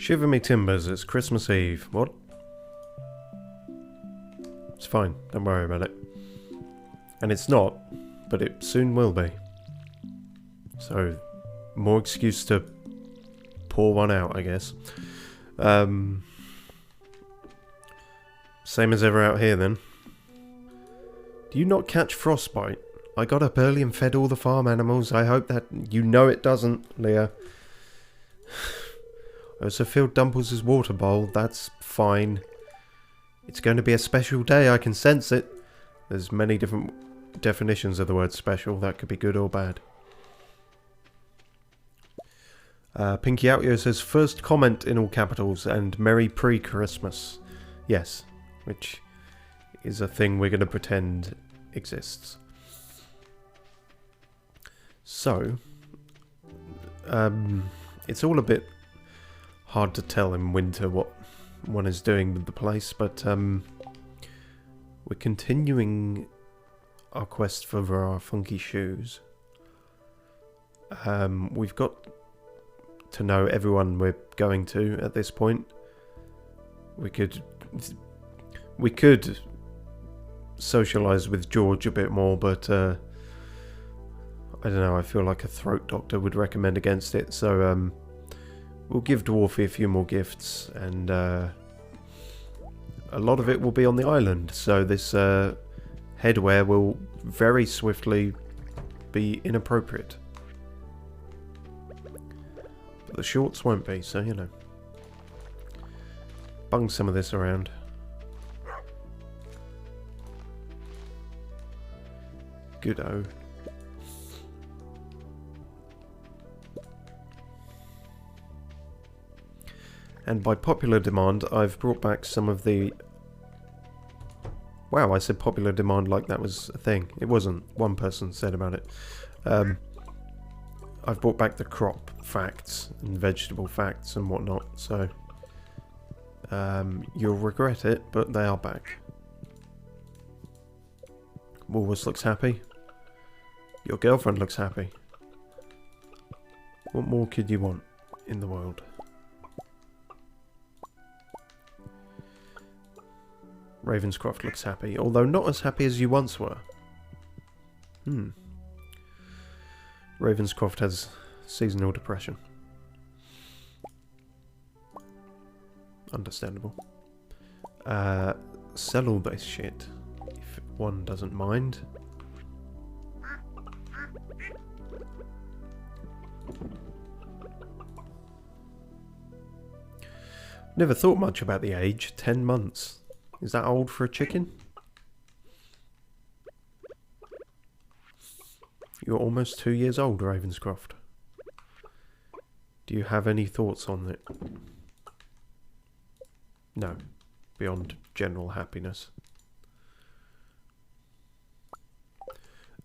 Shiver me timbers, it's Christmas Eve. What? It's fine, don't worry about it. And it's not, but it soon will be. So, more excuse to pour one out, I guess. Same as ever out here then. Do you not catch frostbite? I got up early and fed all the farm animals. I hope that you know it doesn't, Leah. So Phil Dumples his water bowl. That's fine. It's going to be a special day. I can sense it. There's many different definitions of the word special. That could be good or bad. Pinkyoutyo says, first comment in all capitals and Merry Pre-Christmas. Yes, which is a thing we're going to pretend exists. So, it's all a bit hard to tell in winter what one is doing with the place, but we're continuing our quest for our funky shoes. We've got to know everyone we're going to at this point. We could socialise with George a bit more, but I don't know, I feel like a throat doctor would recommend against it, so we'll give Dwarfy a few more gifts, and a lot of it will be on the island, so this headwear will very swiftly be inappropriate. But the shorts won't be, so you know. Bung some of this around. Good-o. And by popular demand, I've brought back some of the... Wow, I said popular demand like that was a thing. It wasn't. One person said about it. I've brought back the crop facts and vegetable facts and whatnot, so... you'll regret it, but they are back. Walrus looks happy. Your girlfriend looks happy. What more could you want in the world? Ravenscroft looks happy, although not as happy as you once were. Ravenscroft has seasonal depression. Understandable. Sell all this shit, if one doesn't mind. Never thought much about the age. 10 months. Is that old for a chicken? You're almost 2 years old, Ravenscroft. Do you have any thoughts on it? No. Beyond general happiness.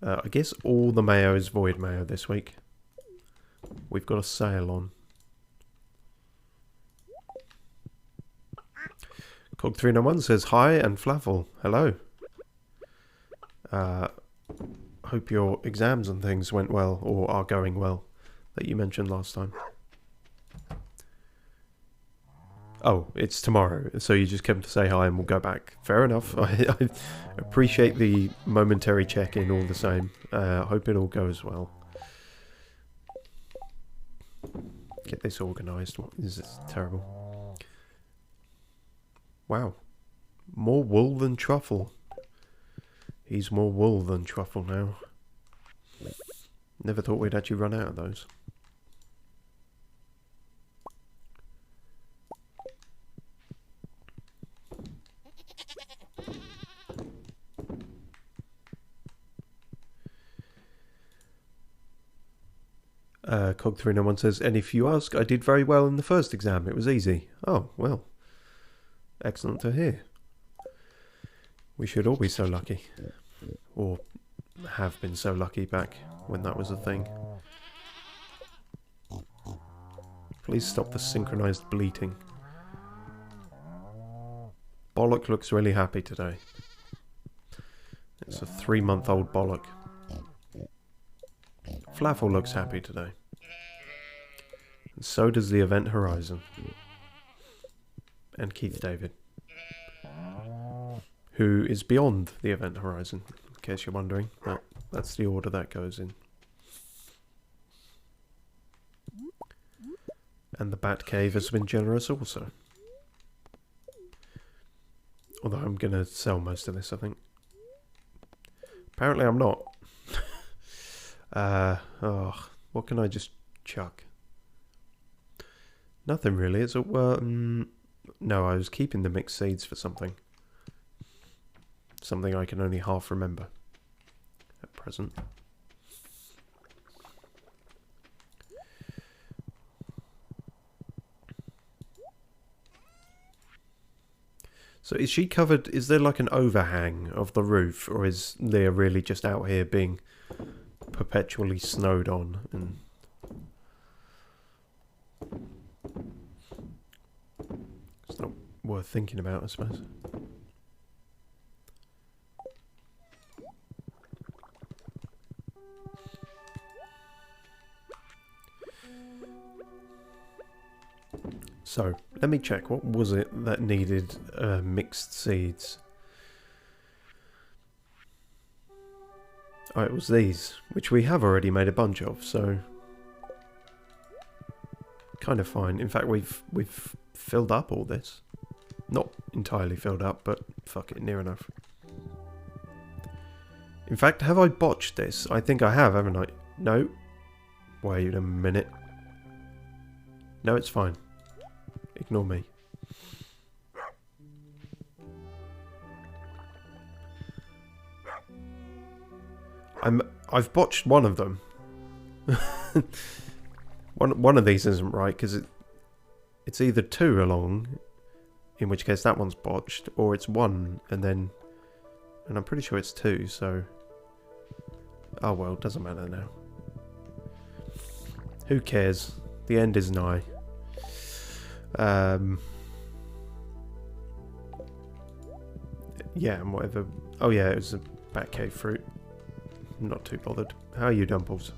I guess all the mayo is void mayo this week. We've got a sale on. Cog391 says hi, and Flaffle, hello. Hope your exams and things went well, or are going well, that you mentioned last time. Oh, it's tomorrow, so you just came to say hi and we'll go back. Fair enough. I appreciate the momentary check-in all the same. Hope it all goes well. Get this organised. This is terrible. Wow. More wool than truffle. He's more wool than truffle now. Never thought we'd actually run out of those. Cog391 says, and if you ask, I did very well in the first exam. It was easy. Oh, well. Excellent to hear. We should all be so lucky. Or have been so lucky back when that was a thing. Please stop the synchronized bleating. Bollock looks really happy today. It's a 3-month-old Bollock. Flaffle looks happy today. And so does the Event Horizon. and Keith David, who is beyond the event horizon, in case you're wondering. That's the order that goes in. And the Batcave has been generous also. Although I'm going to sell most of this, I think. Apparently I'm not. What can I just chuck? Nothing really. It's no, I was keeping the mixed seeds for something. Something I can only half remember at present. So is she covered, is there like an overhang of the roof, or is Leah really just out here being perpetually snowed on? And it's not worth thinking about, I suppose. So, let me check. What was it that needed mixed seeds? Oh, it was these, which we have already made a bunch of, so kind of fine. In fact, we've filled up all this. Not entirely filled up, but fuck it, near enough. In fact, have I botched this? I think I have, haven't I? No. Wait a minute. No, it's fine. Ignore me. I've botched one of them. one of these isn't right because it's either 2 along, in which case that one's botched, or it's 1 and I'm pretty sure it's 2. So, oh well, doesn't matter now. Who cares? The end is nigh. Yeah, and whatever. Oh yeah, it was a Batcave fruit. Not too bothered. How are you, Dumples?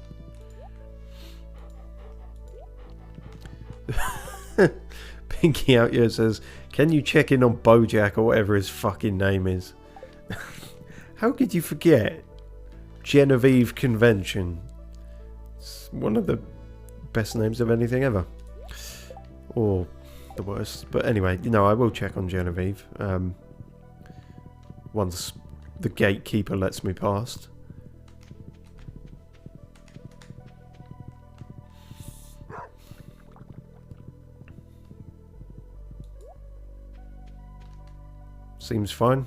Pinkyoutyo says, can you check in on Bojack or whatever his fucking name is? How could you forget? Genevieve Convention. It's one of the best names of anything ever. Or the worst. But anyway, I will check on Genevieve. Once the gatekeeper lets me past. Seems fine.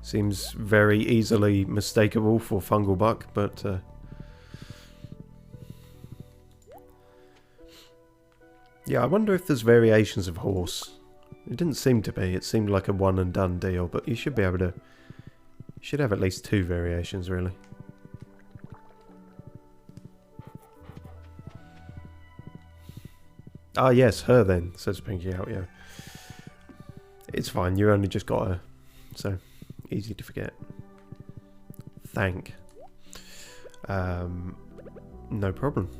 Seems very easily mistakable for fungal buck, but yeah, I wonder if there's variations of horse. It didn't seem to be. It seemed like a one and done deal, but you should be able to. You should have at least 2 variations, really. Ah, yes, her then, says Pinkyoutyo. It's fine, you only just got her. So, easy to forget. Thank. No problem.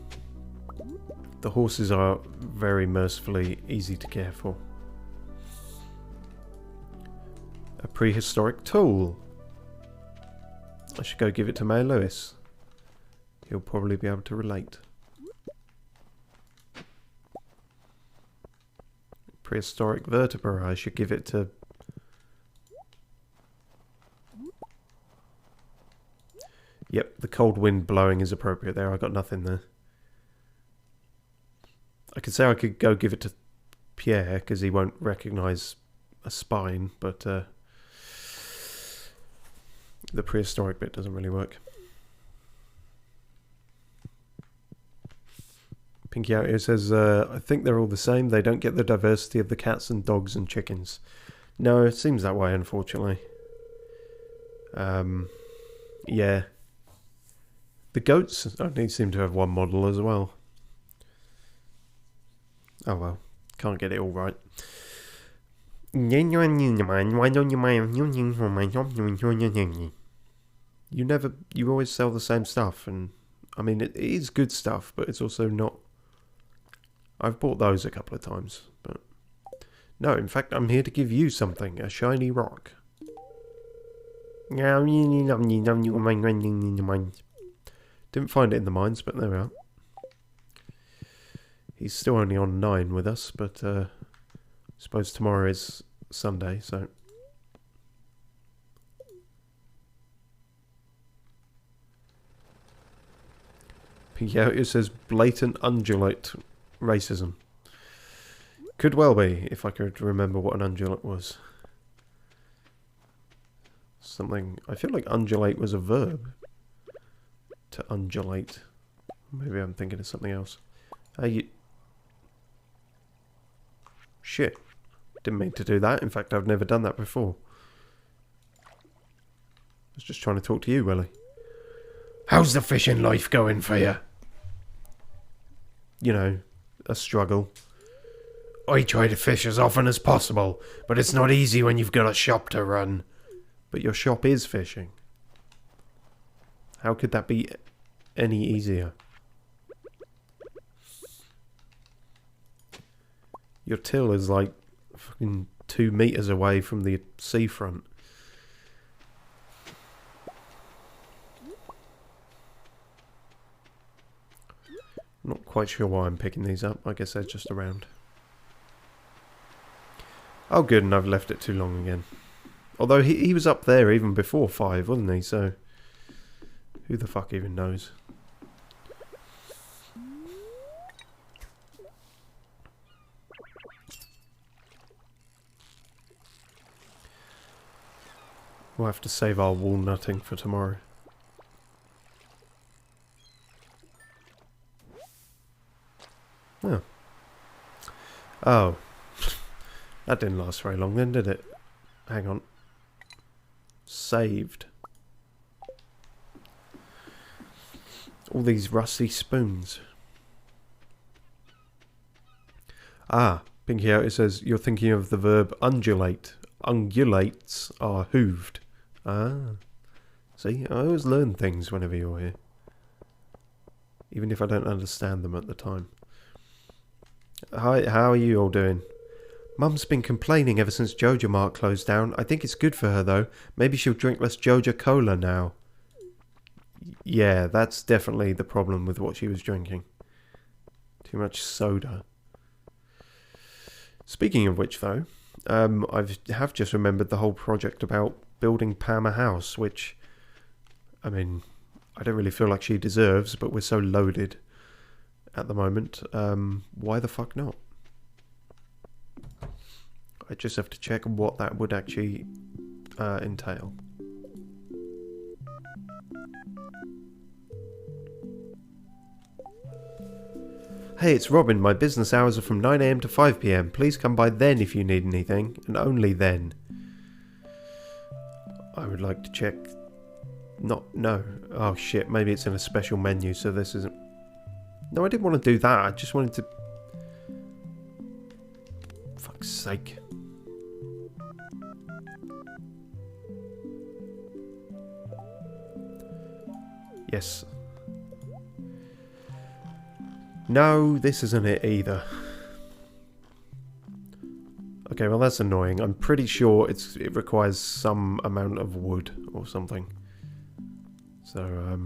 The horses are very mercifully easy to care for. A prehistoric tool. I should go give it to Mayor Lewis. He'll probably be able to relate. Prehistoric vertebra. I should give it to... Yep, the cold wind blowing is appropriate there. I got nothing there. I could say I could go give it to Pierre because he won't recognise a spine, but the prehistoric bit doesn't really work. Pinkyoutyo says, I think they're all the same. They don't get the diversity of the cats and dogs and chickens. No, it seems that way, unfortunately. Yeah. The goats only seem to have one model as well. Oh well, can't get it all right. You always sell the same stuff, and I mean, it is good stuff, but it's also not. I've bought those a couple of times, but No, in fact, I'm here to give you something. A shiny rock. Didn't find it in the mines, but there we are. He's still only on 9 with us, but I suppose tomorrow is Sunday, so... Pinkyoutyo says blatant undulate racism. Could well be, if I could remember what an undulate was. Something... I feel like undulate was a verb. To undulate. Maybe I'm thinking of something else. Shit. Didn't mean to do that. In fact, I've never done that before. I was just trying to talk to you, Willie. How's the fishing life going for you? You know, a struggle. I try to fish as often as possible, but it's not easy when you've got a shop to run. But your shop is fishing. How could that be any easier? Your till is like fucking 2 meters away from the seafront. Not quite sure why I'm picking these up. I guess they're just around. Oh good, and I've left it too long again. Although he was up there even before 5, wasn't he? So, who the fuck even knows? We'll have to save our walnutting for tomorrow. Oh. Oh. That didn't last very long then, did it? Hang on. Saved. All these rusty spoons. Ah, pinkyoutyo says you're thinking of the verb undulate. Ungulates are hooved. Ah. See, I always learn things whenever you're here. Even if I don't understand them at the time. Hi, how are you all doing? Mum's been complaining ever since Joja Mart closed down. I think it's good for her though. Maybe she'll drink less Joja Cola now. Yeah, that's definitely the problem with what she was drinking. Too much soda. Speaking of which though, I have just remembered the whole project about building Pam a house, which, I mean, I don't really feel like she deserves, but we're so loaded at the moment. Why the fuck not? I just have to check what that would actually entail. Hey, it's Robin. My business hours are from 9 AM to 5 PM. Please come by then if you need anything, and only then. I would like to check... No. Oh shit, maybe it's in a special menu, so this isn't... No, I didn't want to do that. I just wanted to... Fuck's sake. Yes. No, this isn't it either. Okay, well that's annoying. I'm pretty sure it requires some amount of wood or something. So,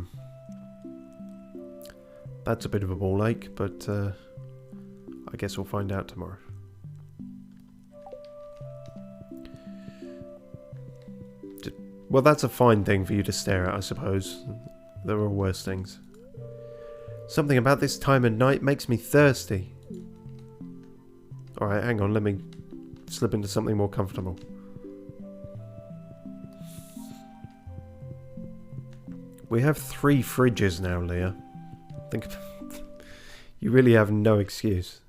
that's a bit of a ball ache, but I guess we'll find out tomorrow. Well, that's a fine thing for you to stare at, I suppose. There are worse things. Something about this time of night makes me thirsty. Alright, hang on, let me slip into something more comfortable. We have 3 fridges now, Leah. Think you really have no excuse.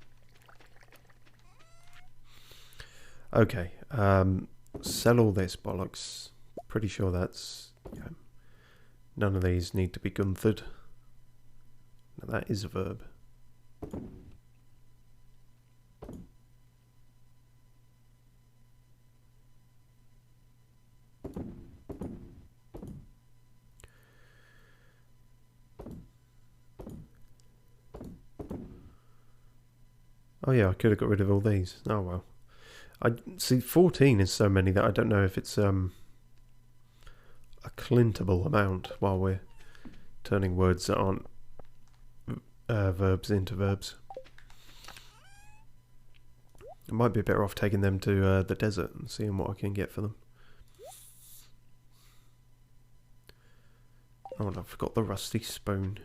Okay, sell all this bollocks. Pretty sure that's... Yeah. None of these need to be Gunthed. Now that is a verb. Oh yeah, I could have got rid of all these. Oh well. I see 14 is so many that I don't know if it's a clintable amount while we're turning words that aren't verbs into verbs. I might be better off taking them to the desert and seeing what I can get for them. Oh, and I forgot the rusty spoon.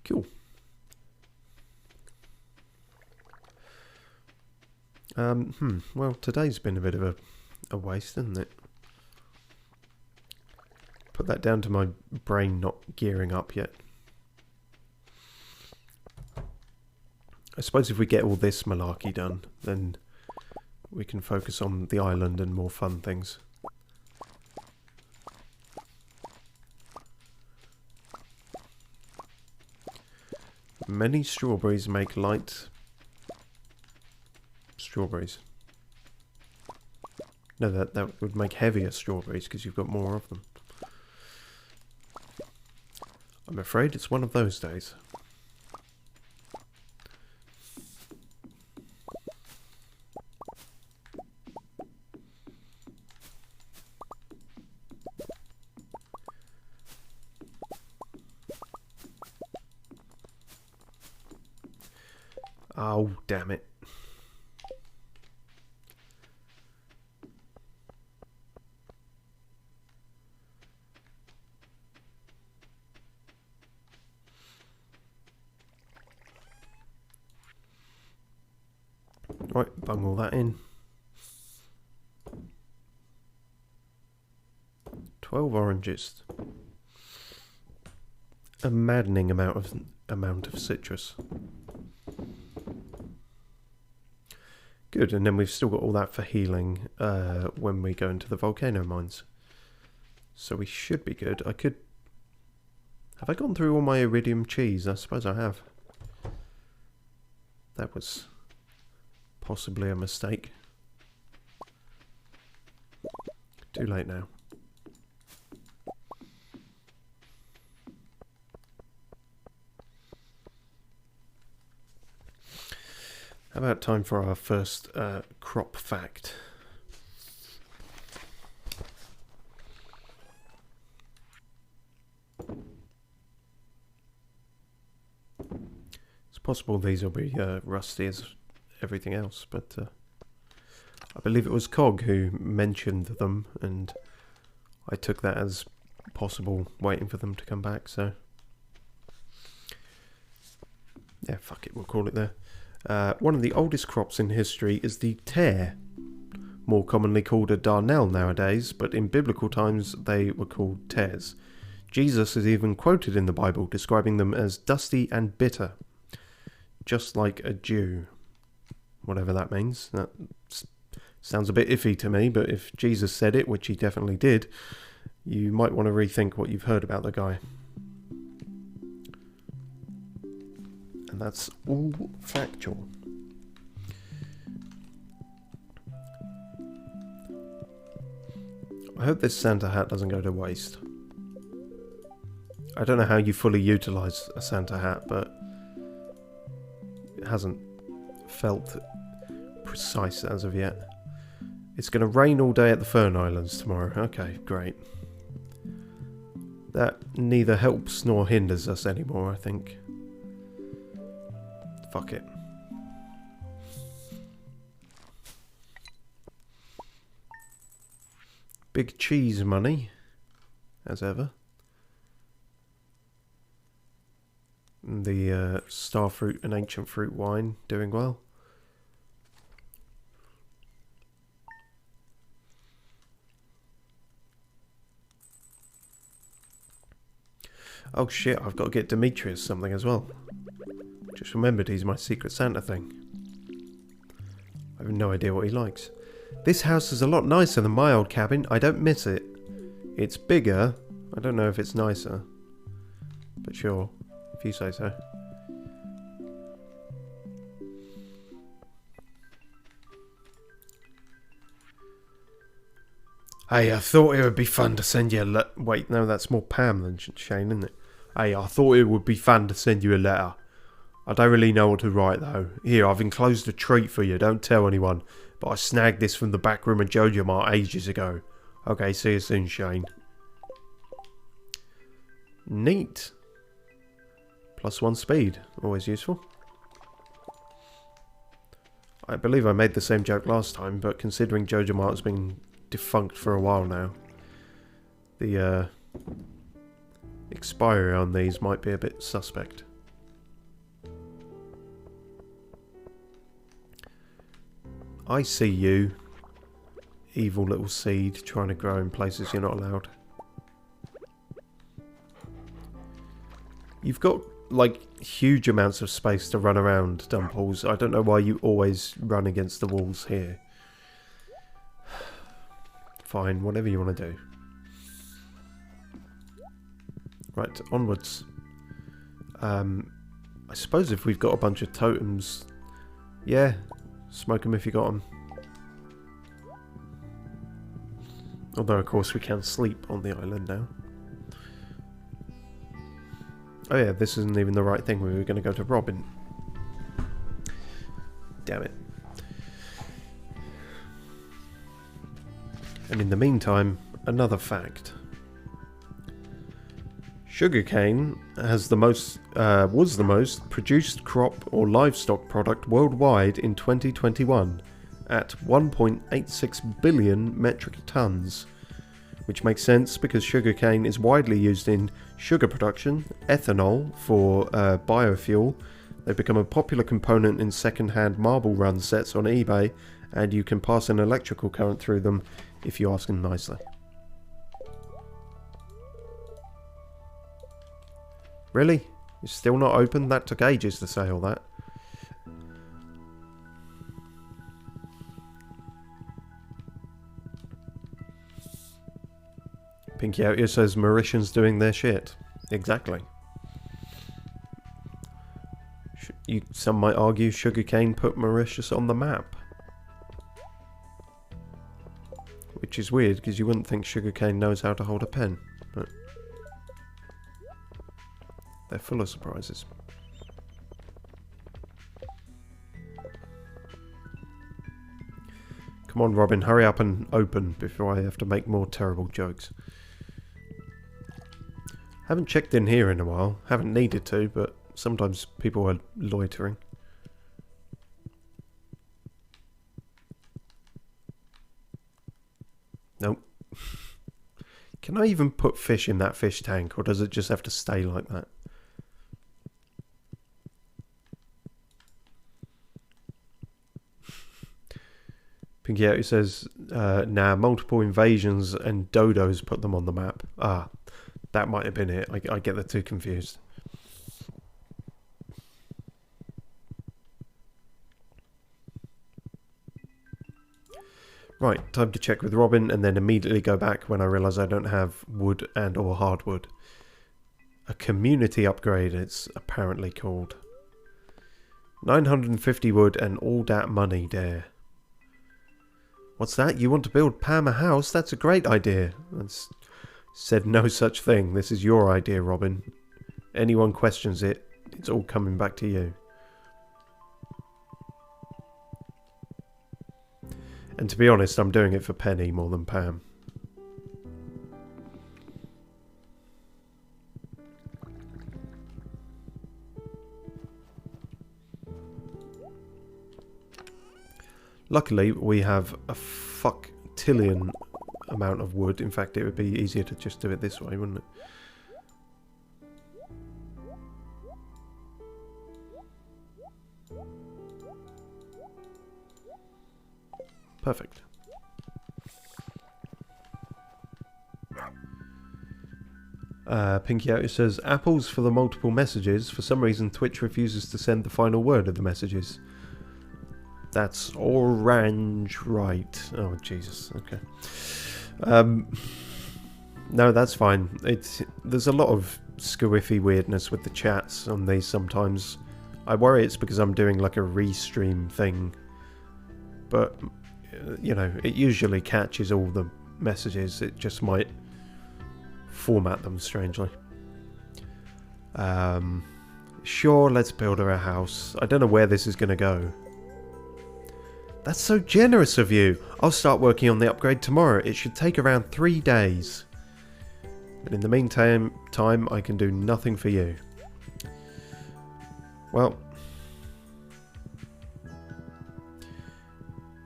Cool. Well, today's been a bit of a waste, isn't it? Put that down to my brain not gearing up yet. I suppose if we get all this malarkey done, then we can focus on the island and more fun things. Many strawberries make light strawberries. No, that would make heavier strawberries because you've got more of them. I'm afraid it's one of those days. Oh, damn it. Right, bung all that in. 12 oranges. A maddening amount of citrus. Good, and then we've still got all that for healing when we go into the volcano mines. So we should be good. Have I gone through all my iridium cheese? I suppose I have. That was possibly a mistake. Too late now. How about time for our first crop fact? It's possible these will be rusty as everything else, but I believe it was Cog who mentioned them, and I took that as possible, waiting for them to come back, so yeah, fuck it, we'll call it there. One of the oldest crops in history is the tare, more commonly called a darnel nowadays, but in biblical times they were called tares. Jesus is even quoted in the Bible describing them as dusty and bitter, just like a Jew. Whatever that means. That sounds a bit iffy to me, but if Jesus said it, which he definitely did, you might want to rethink what you've heard about the guy. And that's all factual. I hope this Santa hat doesn't go to waste. I don't know how you fully utilise a Santa hat, but it hasn't felt precise as of yet. It's going to rain all day at the Fern Islands tomorrow. Okay, great. That neither helps nor hinders us anymore, I think. Fuck it. Big cheese money, as ever. The starfruit and ancient fruit wine doing well. Oh shit, I've got to get Demetrius something as well. Just remembered he's my Secret Santa thing. I have no idea what he likes. This house is a lot nicer than my old cabin. I don't miss it. It's bigger. I don't know if it's nicer. But sure, if you say so. Hey, I thought it would be fun to send you a wait, no, that's more Pam than Shane, isn't it? Hey, I thought it would be fun to send you a letter. I don't really know what to write though. Here, I've enclosed a treat for you. Don't tell anyone. But I snagged this from the back room of Jojo Mart ages ago. Okay, see you soon, Shane. Neat. +1 speed. Always useful. I believe I made the same joke last time, but considering Jojo Mart's been defunct for a while now, the expiry on these might be a bit suspect. I see you, evil little seed trying to grow in places you're not allowed. You've got like huge amounts of space to run around, Dumples. I don't know why you always run against the walls here. Fine, whatever you want to do. Right, onwards. I suppose if we've got a bunch of totems, yeah, smoke them if you got them. Although, of course, we can sleep on the island now. Oh yeah, this isn't even the right thing. We were going to go to Robin. Damn it. And in the meantime, another fact. Sugarcane has was the most produced crop or livestock product worldwide in 2021 at 1.86 billion metric tons, which makes sense because sugarcane is widely used in sugar production, ethanol for biofuel. They've become a popular component in second-hand marble run sets on eBay, and you can pass an electrical current through them if you ask them nicely. Really? You're still not open? That took ages to say all that. pinkyoutyo says Mauritians doing their shit. Exactly. Some might argue sugarcane put Mauritius on the map. Which is weird, because you wouldn't think sugarcane knows how to hold a pen. But they're full of surprises. Come on, Robin, hurry up and open before I have to make more terrible jokes. Haven't checked in here in a while. Haven't needed to, but sometimes people are loitering. Nope. Can I even put fish in that fish tank, or does it just have to stay like that? pinkyoutyo says, nah, multiple invasions and dodos put them on the map. Ah, that might have been it. I get the two confused. Right, time to check with Robin and then immediately go back when I realise I don't have wood and or hardwood. A community upgrade, it's apparently called. 950 wood and all that money there. What's that? You want to build Pam a house? That's a great idea. That's said no such thing. This is your idea, Robin. Anyone questions it, it's all coming back to you. And to be honest, I'm doing it for Penny more than Pam. Luckily, we have a fuck-tillion amount of wood. In fact, it would be easier to just do it this way, wouldn't it? Perfect. pinkyoutyo says, apples for the multiple messages. For some reason, Twitch refuses to send the final word of the messages. That's orange, right. Oh, Jesus. Okay. No, that's fine. There's a lot of squiffy weirdness with the chats on these sometimes. I worry it's because I'm doing like a restream thing. But, you know, it usually catches all the messages. It just might format them strangely. Sure, let's build her a house. I don't know where this is going to go. That's so generous of you. I'll start working on the upgrade tomorrow. It should take around 3 days. But in the meantime, I can do nothing for you. Well.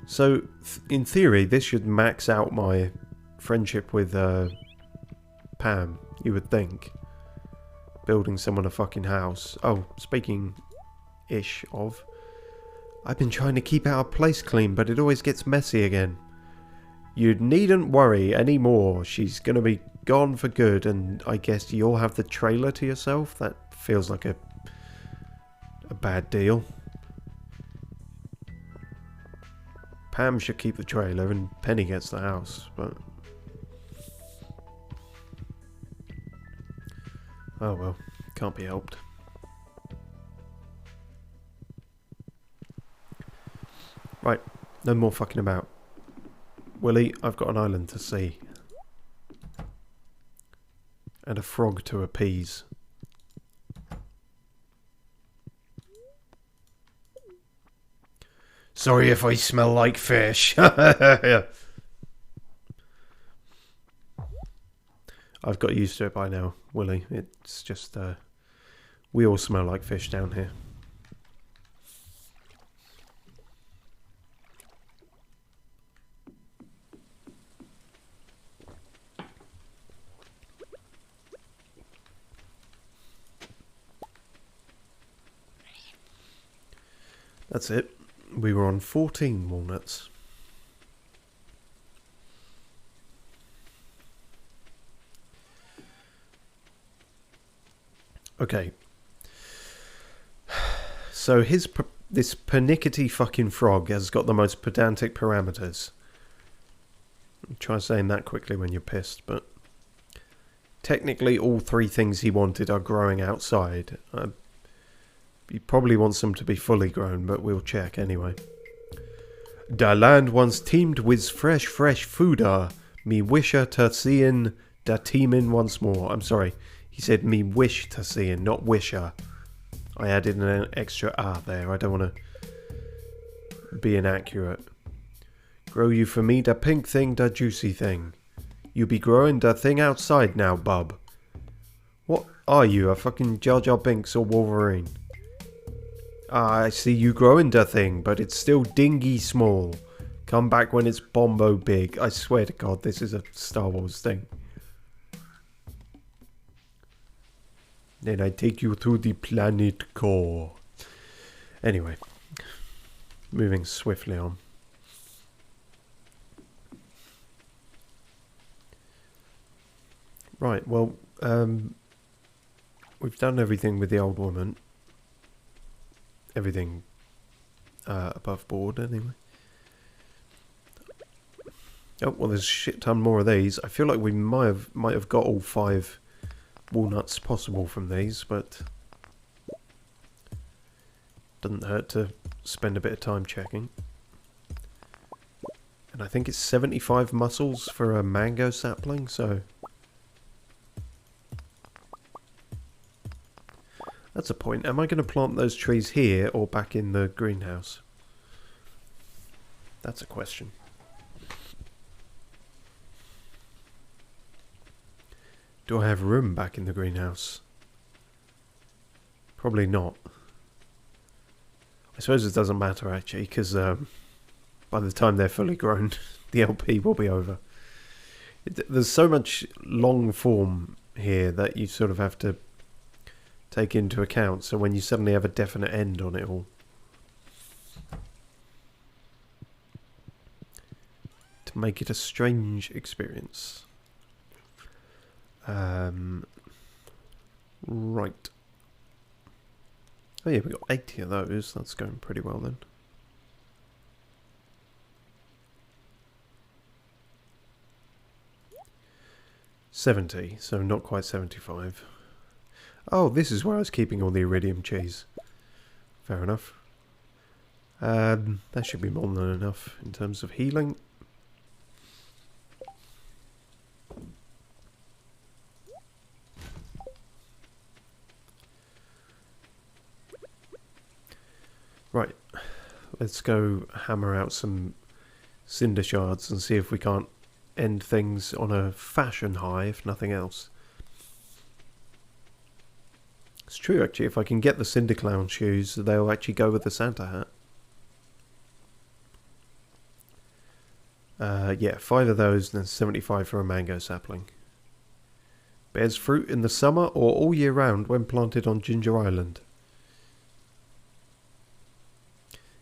So, in theory, this should max out my friendship with Pam, you would think. Building someone a fucking house. Oh, speaking-ish of. I've been trying to keep our place clean, but it always gets messy again. You needn't worry anymore. She's going to be gone for good, and I guess you'll have the trailer to yourself? That feels like a bad deal. Pam should keep the trailer, and Penny gets the house, but... Oh well, can't be helped. Right, no more fucking about. Willie, I've got an island to see. And a frog to appease. Sorry if I smell like fish. Yeah. I've got used to it by now, Willie. It's just, we all smell like fish down here. That's it. We were on 14 walnuts. Okay. So this pernickety fucking frog has got the most pedantic parameters. Try saying that quickly when you're pissed, but technically all 3 things he wanted are growing outside. He probably wants them to be fully grown, but we'll check anyway. Da land once teemed with fresh fooder. Me wisher to seein da teemin once more. I'm sorry, he said me wish to seein, not wisher. I added an extra R there. I don't want to be inaccurate. Grow you for me da pink thing, da juicy thing. You be growing da thing outside now, bub. What are you, a fucking Jar Jar Binks or Wolverine? I see you growing da thing, but it's still dingy small. Come back when it's bombo big. I swear to God, this is a Star Wars thing. Then I take you to the planet core. Anyway, moving swiftly on. Right, well, we've done everything with the old woman. Everything above board, anyway. Oh, well, there's a shit ton more of these. I feel like we might have got all 5 walnuts possible from these, but doesn't hurt to spend a bit of time checking. And I think it's 75 mussels for a mango sapling, so... That's a point. Am I going to plant those trees here or back in the greenhouse? That's a question. Do I have room back in the greenhouse? Probably not. I suppose it doesn't matter actually, because by the time they're fully grown, the LP will be over. There's so much long form here that you sort of have to take into account, so when you suddenly have a definite end on it all, to make it a strange experience. Right. Oh yeah, we got 80 of those. That's going pretty well then. $70, so not quite 75. Oh, this is where I was keeping all the iridium cheese. Fair enough. That should be more than enough in terms of healing. Right, let's go hammer out some cinder shards and see if we can't end things on a fashion high, if nothing else. It's true, actually, if I can get the Cinder Clown shoes, they'll actually go with the Santa hat. Yeah, 5 of those and then 75 for a mango sapling. Bears fruit in the summer or all year round when planted on Ginger Island.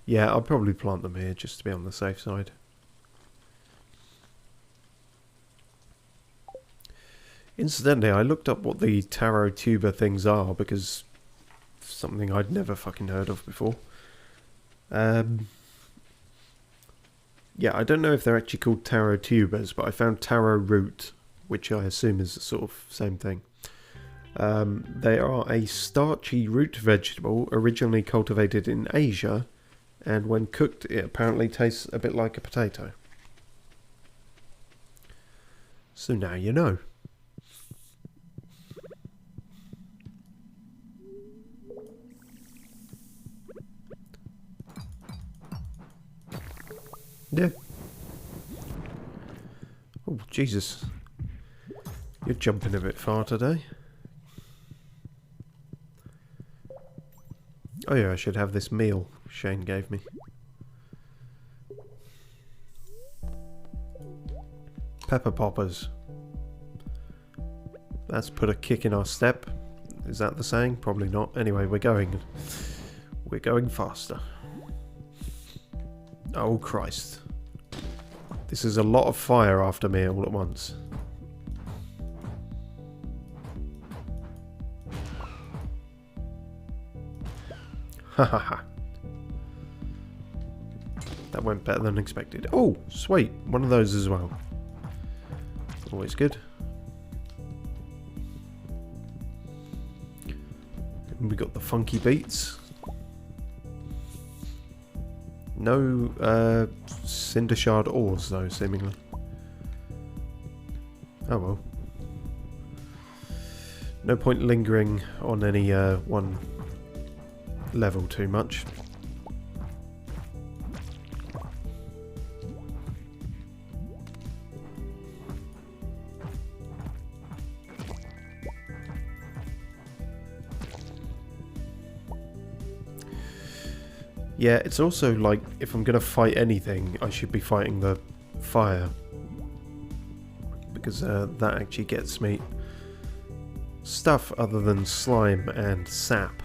Yeah, I'll probably plant them here just to be on the safe side. Incidentally, I looked up what the taro tuber things are because it's something I'd never fucking heard of before. Yeah, I don't know if they're actually called taro tubers, but I found taro root, which I assume is the sort of same thing. They are a starchy root vegetable originally cultivated in Asia, and when cooked it apparently tastes a bit like a potato. So now you know. Yeah. Oh, Jesus. You're jumping a bit far today. Oh yeah, I should have this meal Shane gave me. Pepper poppers. That's put a kick in our step. Is that the saying? Probably not. Anyway, we're going faster. Oh Christ. This is a lot of fire after me all at once. Ha ha ha. That went better than expected. Oh, sweet. One of those as well. Always good. And we got the funky beats. No cinder shard ores though, seemingly. Oh well. No point lingering on any one level too much. Yeah, it's also like, if I'm going to fight anything, I should be fighting the fire. Because that actually gets me stuff other than slime and sap.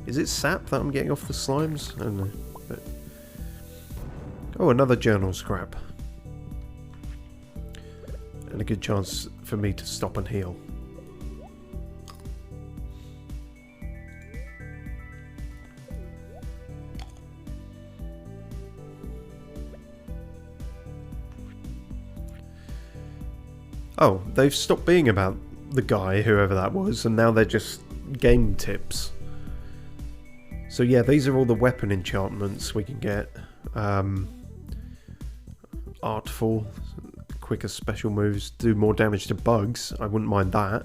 Is it sap that I'm getting off the slimes? I don't know. But... oh, another journal scrap. And a good chance for me to stop and heal. Oh, they've stopped being about the guy, whoever that was, and now they're just game tips. So yeah, these are all the weapon enchantments we can get. Artful, quicker special moves, do more damage to bugs, I wouldn't mind that.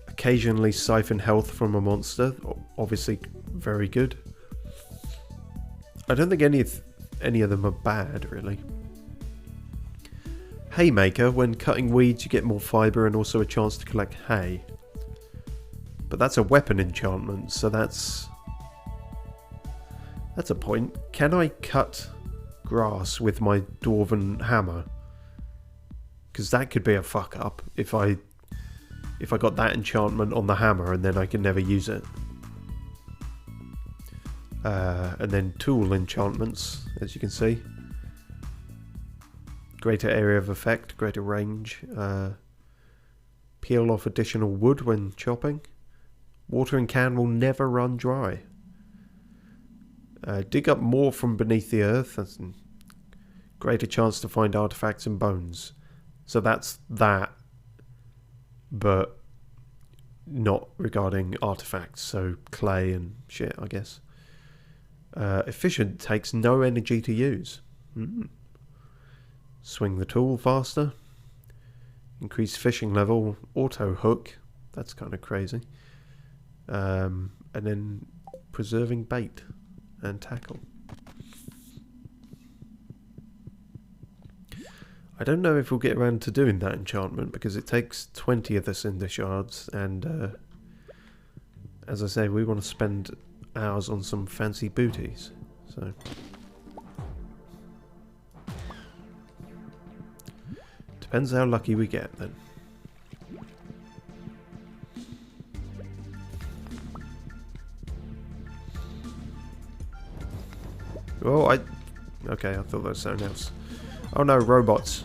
Occasionally siphon health from a monster, obviously very good. I don't think any of them are bad, really. Haymaker, when cutting weeds you get more fibre and also a chance to collect hay. But that's a weapon enchantment, so that's a point. Can I cut grass with my dwarven hammer? Because that could be a fuck up if I got that enchantment on the hammer and then I can never use it. And then tool enchantments, as you can see. Greater area of effect, greater range. Peel off additional wood when chopping. Watering can will never run dry. Dig up more from beneath the earth. That's greater chance to find artifacts and bones. So that's that, but not regarding artifacts. So clay and shit, I guess. Efficient, takes no energy to use. Swing the tool faster. Increase fishing level. Auto hook. That's kind of crazy. And then preserving bait. and tackle. I don't know if we'll get around to doing that enchantment because it takes 20 of the cinder shards, and as I say, we want to spend hours on some fancy booties. So depends how lucky we get then. Oh, okay, I thought that was something else. Oh no, robots.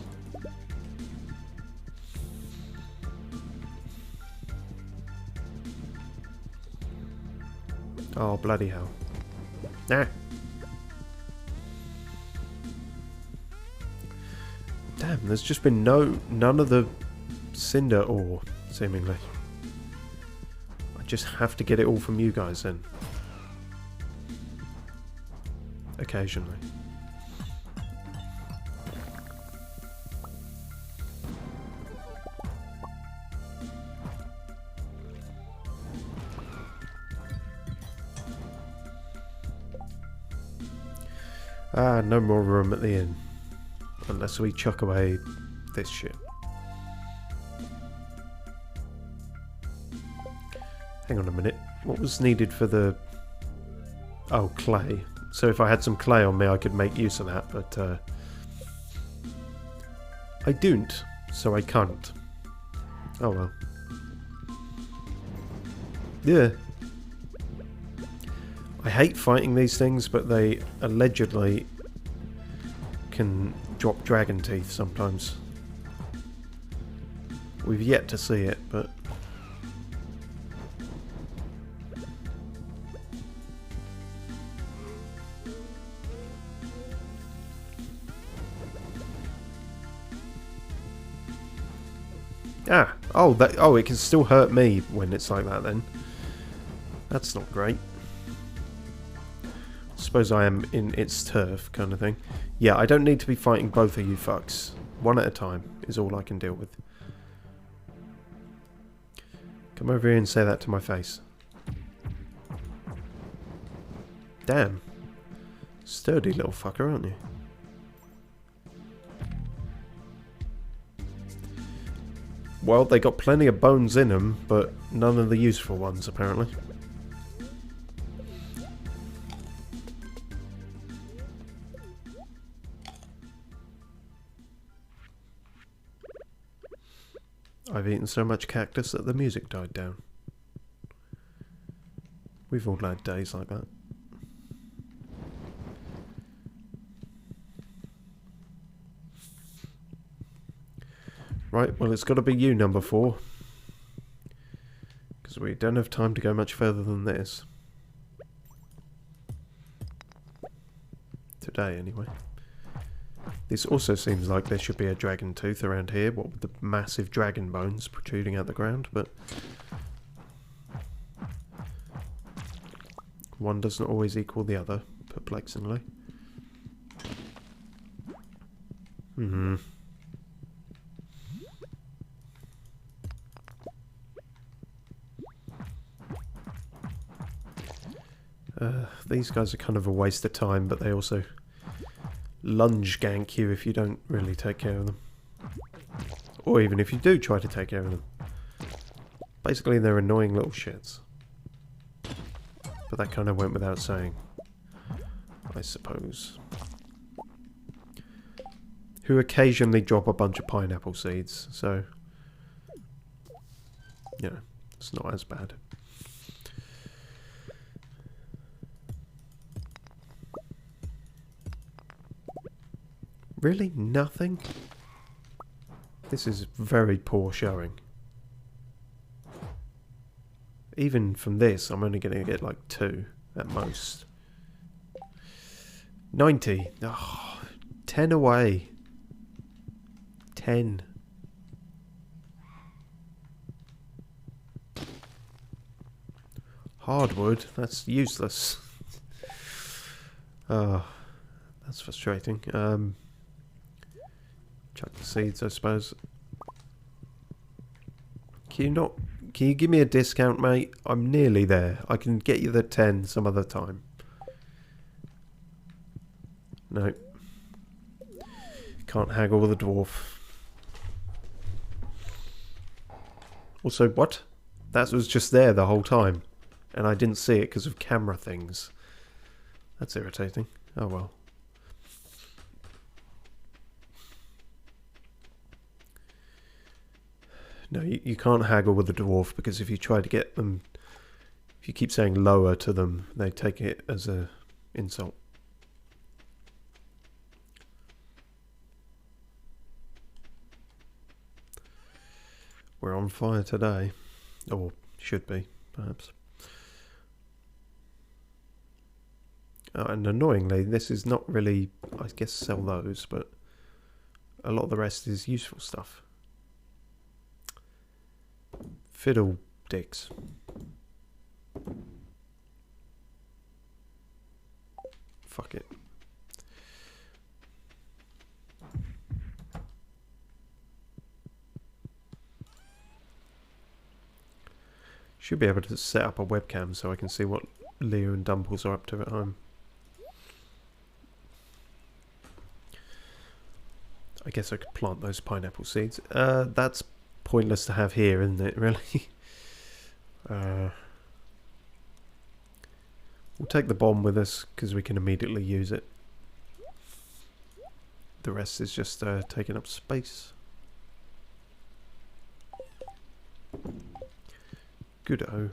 Oh, bloody hell. Nah. Damn, there's just been none of the cinder ore, seemingly. I just have to get it all from you guys then. Occasionally. Ah, no more room at the inn. Unless we chuck away this shit. Hang on a minute. What was needed for the... Oh, clay. So if I had some clay on me, I could make use of that, but... I don't, so I can't. Oh well. Yeah. I hate fighting these things, but they allegedly can drop dragon teeth sometimes. We've yet to see it, but... Ah! Oh, it can still hurt me when it's like that then. That's not great. Suppose I am in its turf, kind of thing. Yeah, I don't need to be fighting both of you fucks. One at a time is all I can deal with. Come over here and say that to my face. Damn. Sturdy little fucker, aren't you? Well, they got plenty of bones in them, but none of the useful ones, apparently. I've eaten so much cactus that the music died down. We've all had days like that. Right, well it's got to be you, number 4. Because we don't have time to go much further than this. Today, anyway. This also seems like there should be a dragon tooth around here, what with the massive dragon bones protruding out the ground, but... one doesn't always equal the other, perplexingly. These guys are kind of a waste of time, but they also lunge gank you if you don't really take care of them. Or even if you do try to take care of them. Basically, they're annoying little shits. But that kind of went without saying, I suppose. Who occasionally drop a bunch of pineapple seeds, so... yeah, it's not as bad. Really? Nothing? This is very poor showing. Even from this, I'm only going to get like 2 at most. 90. Oh, 10 away. 10. Hardwood? That's useless. Oh, that's frustrating. Chuck the seeds, I suppose. Can you give me a discount, mate? I'm nearly there. I can get you the 10 some other time. No. Can't haggle with a dwarf. Also, what? That was just there the whole time. And I didn't see it because of camera things. That's irritating. Oh well. No, you can't haggle with a dwarf because if you try to get them... If you keep saying lower to them, they take it as a insult. We're on fire today. Or should be, perhaps. And annoyingly, this is not really, I guess, sell those, but a lot of the rest is useful stuff. Fiddle dicks. Fuck it. Should be able to set up a webcam so I can see what Leo and Dumples are up to at home. I guess I could plant those pineapple seeds. That's pointless to have here, isn't it, really? We'll take the bomb with us, because we can immediately use it. The rest is just taking up space. Good-o.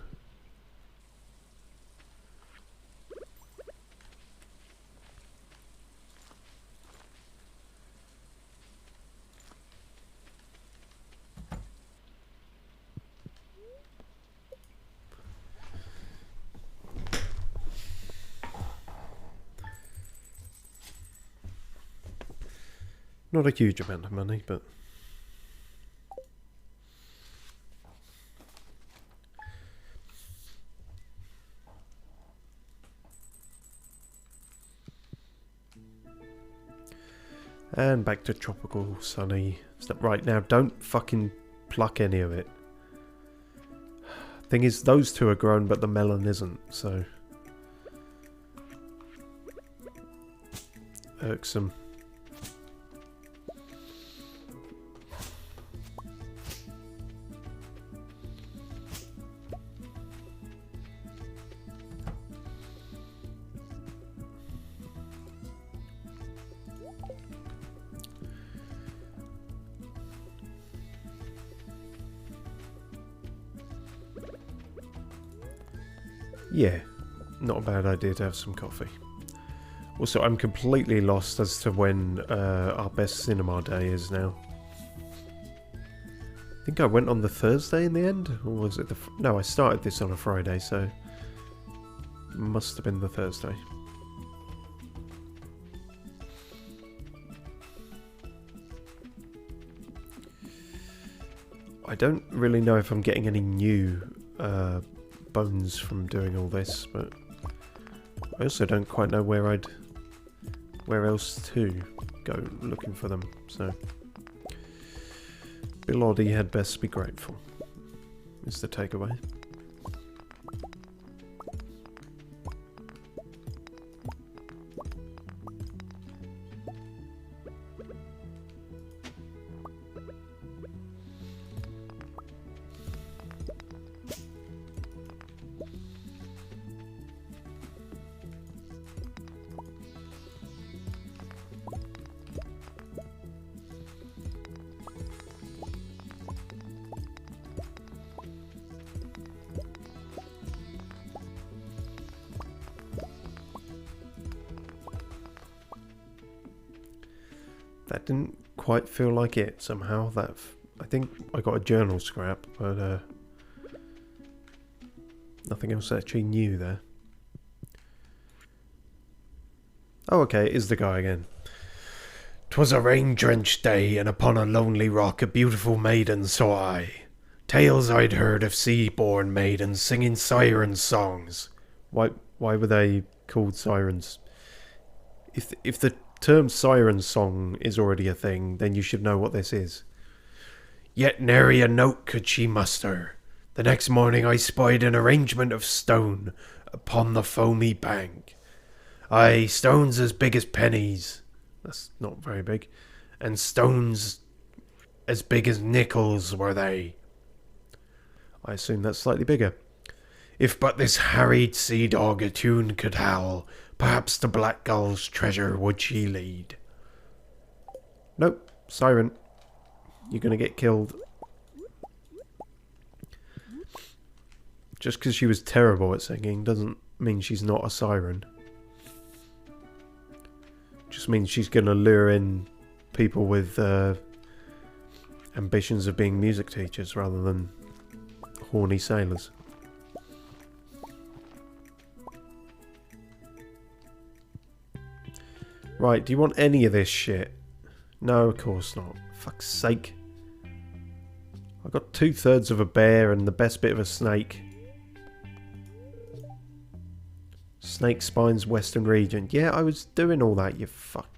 Not a huge amount of money, but... And back to tropical, sunny stuff. Right, now don't fucking pluck any of it. Thing is, those two are grown, but the melon isn't, so... Irksome. Yeah, not a bad idea to have some coffee. Also, I'm completely lost as to when our best cinema day is now. I think I went on the Thursday in the end? Or was it the... No, I started this on a Friday, so... Must have been the Thursday. I don't really know if I'm getting any new... bones from doing all this, but I also don't quite know where else to go looking for them, so Bill Oddie had best be grateful is the takeaway. That didn't quite feel like it somehow. That I think I got a journal scrap, but nothing else actually new there. Oh, okay, it is the guy again. 'Twas a rain-drenched day, and upon a lonely rock a beautiful maiden saw I. Tales I'd heard of sea-born maidens singing siren songs. Why were they called sirens? If the term siren song is already a thing, then you should know what this is. Yet nary a note could she muster. The next morning I spied an arrangement of stone upon the foamy bank. Aye, stones as big as pennies. That's not very big. And stones as big as nickels were they. I assume that's slightly bigger. If but this harried sea dog a tune could howl, perhaps the black gull's treasure would she lead. Nope, siren. You're gonna get killed. Just because she was terrible at singing doesn't mean she's not a siren. Just means she's gonna lure in people with ambitions of being music teachers rather than horny sailors. Right, do you want any of this shit? No, of course not. Fuck's sake. I got 2/3 of a bear and the best bit of a snake. Snake spines, western region. Yeah, I was doing all that, you fuck.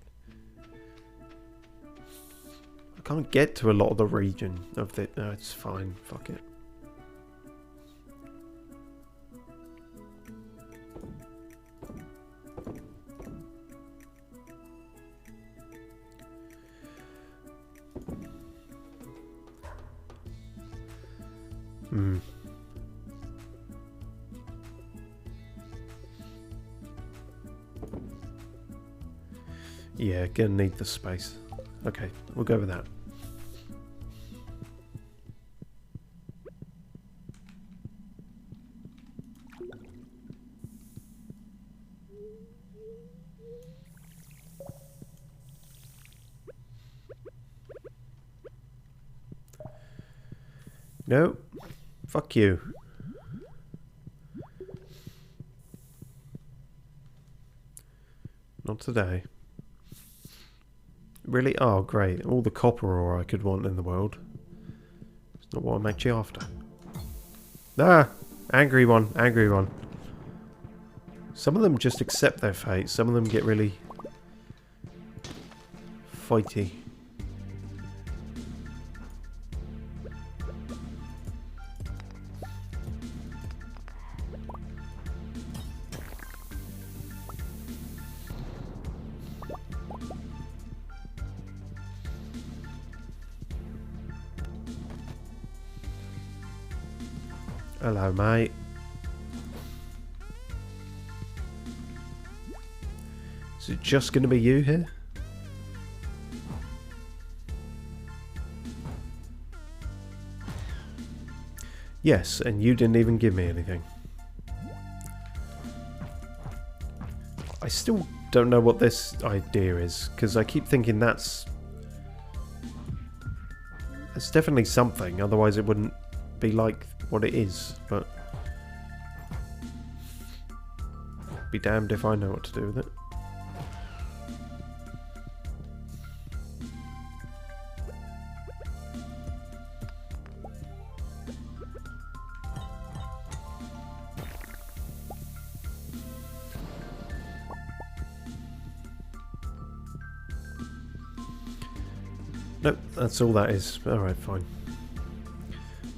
I can't get to a lot of the region of the... No, it's fine. Fuck it. Yeah, gonna need the space. Okay, we'll go with that. No, fuck you. Not today. Really? Oh, great. All the copper ore I could want in the world. It's not what I'm actually after. Ah! Angry one. Angry one. Some of them just accept their fate. Some of them get really... fighty. Hello, mate. Is it just going to be you here? Yes, and you didn't even give me anything. I still don't know what this idea is, because I keep thinking that's definitely something, otherwise it wouldn't be like what it is, but be damned if I know what to do with it. Nope, that's all that is. Alright, fine.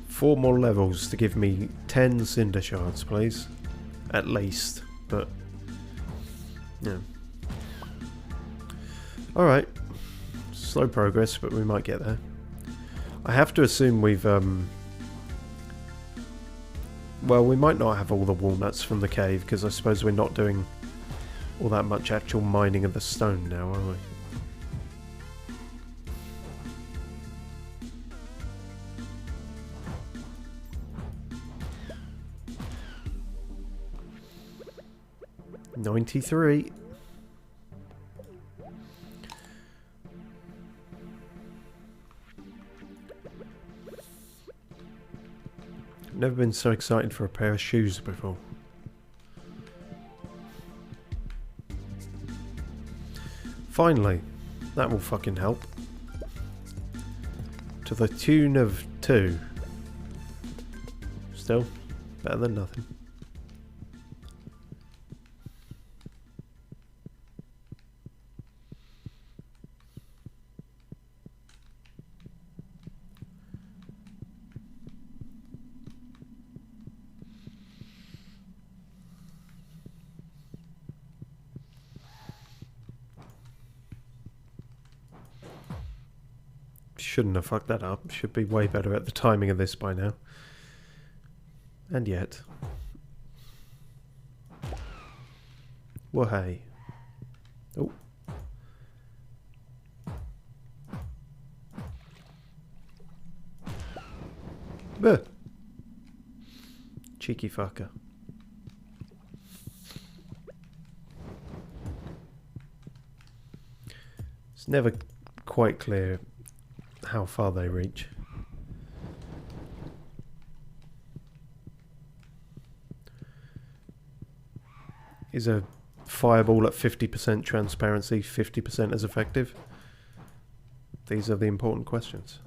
4 more levels to give me 10 cinder shards, please. At least, but... yeah. Alright. Slow progress, but we might get there. I have to assume we've, well, we might not have all the walnuts from the cave, because I suppose we're not doing all that much actual mining of the stone now, are we? $93. Never been so excited for a pair of shoes before. Finally, that will fucking help. To the tune of 2. Still, better than nothing. Shouldn't have fucked that up. Should be way better at the timing of this by now. And yet. Well, hey. Oh. Buh. Cheeky fucker. It's never quite clear how far they reach. Is a fireball at 50% transparency 50% as effective? These are the important questions.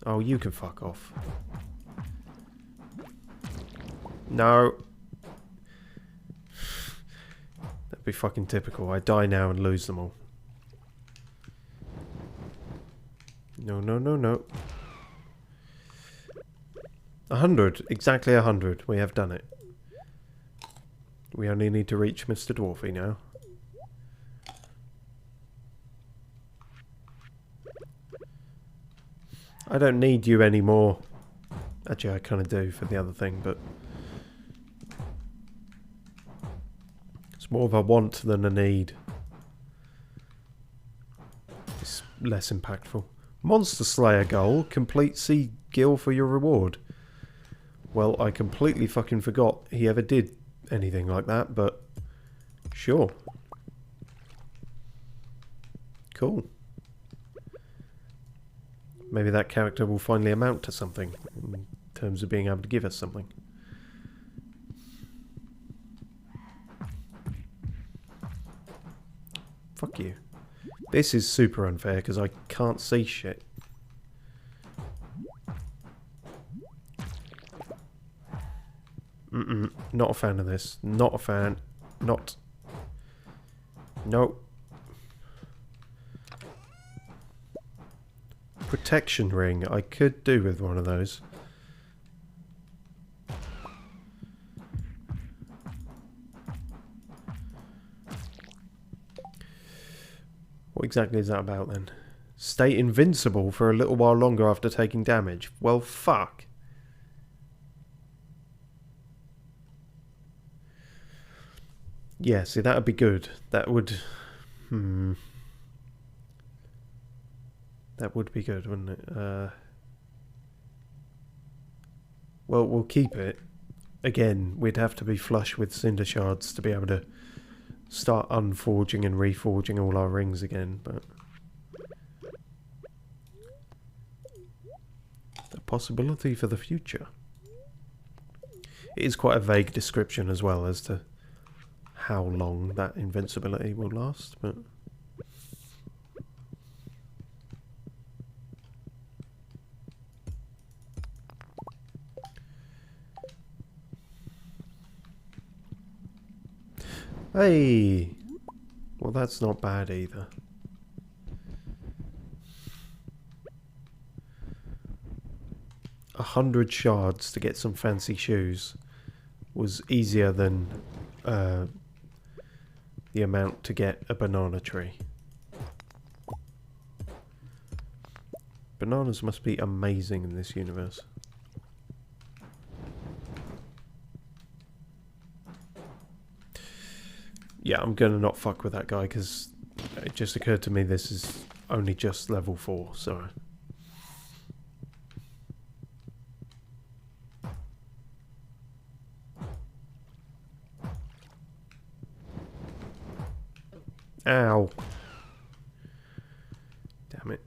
Oh, you can fuck off. No. That'd be fucking typical. I die now and lose them all. No, no, no, no. 100. Exactly 100. We have done it. We only need to reach Mr. Dwarfy now. I don't need you anymore. Actually, I kind of do for the other thing, but... it's more of a want than a need. It's less impactful. Monster Slayer goal. Complete Sea Gill for your reward. Well, I completely fucking forgot he ever did anything like that, but... sure. Cool. Maybe that character will finally amount to something in terms of being able to give us something. Fuck you. This is super unfair because I can't see shit. Not a fan of this. Not a fan. Not. No. Protection ring. I could do with one of those. What exactly is that about then? Stay invincible for a little while longer after taking damage. Well, fuck. Yeah, see, that would be good. That would... That would be good, wouldn't it? Well, we'll keep it. Again, we'd have to be flush with cinder shards to be able to start unforging and reforging all our rings again, but... a possibility for the future. It is quite a vague description as well as to how long that invincibility will last, but... Hey! Well, that's not bad either. $100 shards to get some fancy shoes was easier than the amount to get a banana tree. Bananas must be amazing in this universe. Yeah, I'm gonna not fuck with that guy because it just occurred to me this is only just level 4, so... Ow. Damn it.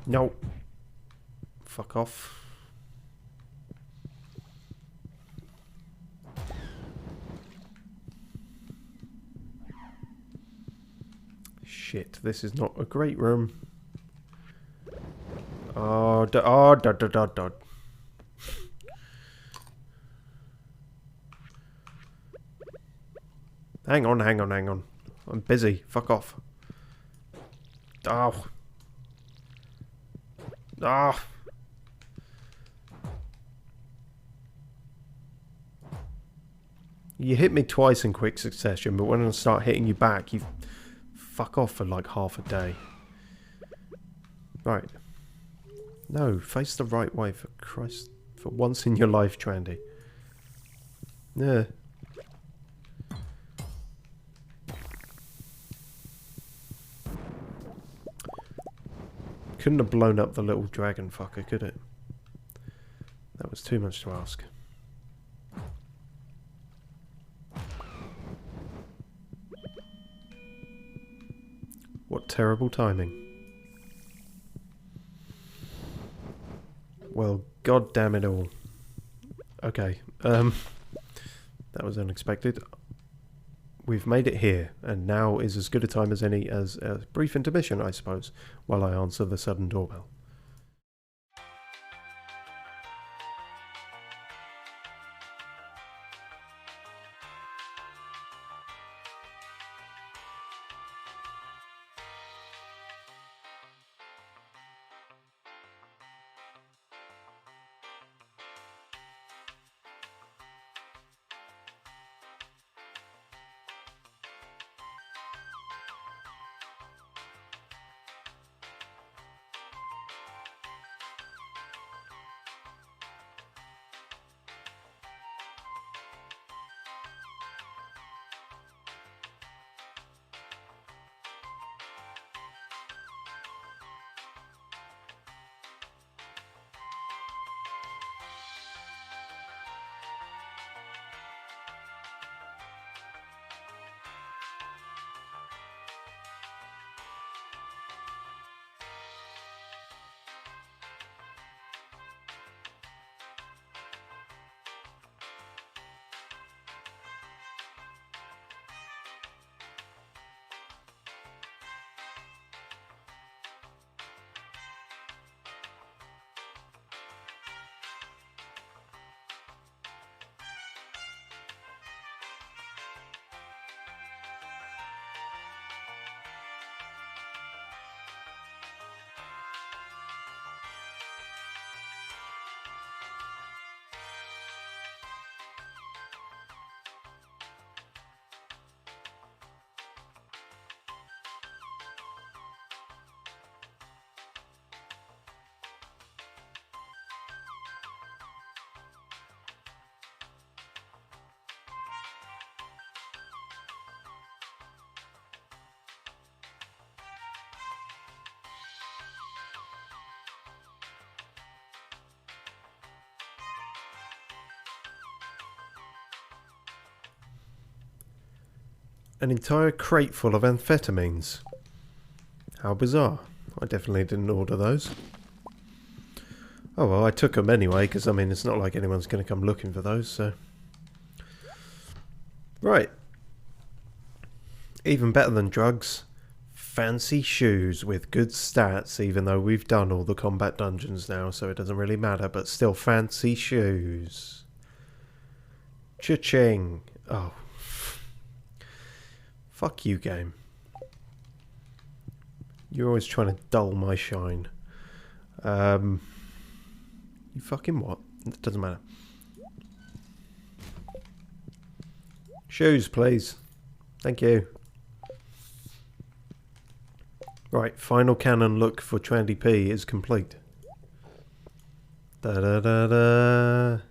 No. Fuck off. Shit, this is not a great room. Oh, dot. Hang on. I'm busy. Fuck off. Oh. Ah. You hit me twice in quick succession, but when I start hitting you back, you fuck off for like half a day. Right. No, face the right way, for Christ. For once in your life, Trandy. Yeah. Couldn't have blown up the little dragon fucker, could it? That was too much to ask. What terrible timing. Well, god damn it all. Okay, that was unexpected. We've made it here, and now is as good a time as any as a brief intermission, I suppose, while I answer the sudden doorbell. An entire crate full of amphetamines. How bizarre. I definitely didn't order those. Oh well, I took them anyway, because I mean, it's not like anyone's going to come looking for those, so... Right. Even better than drugs. Fancy shoes with good stats, even though we've done all the combat dungeons now, so it doesn't really matter, but still fancy shoes. Cha-ching. Oh. Fuck you, game. You're always trying to dull my shine. You fucking what? It doesn't matter. Shoes, please. Thank you. Right, final canon look for Trandy P is complete. Da-da-da-da.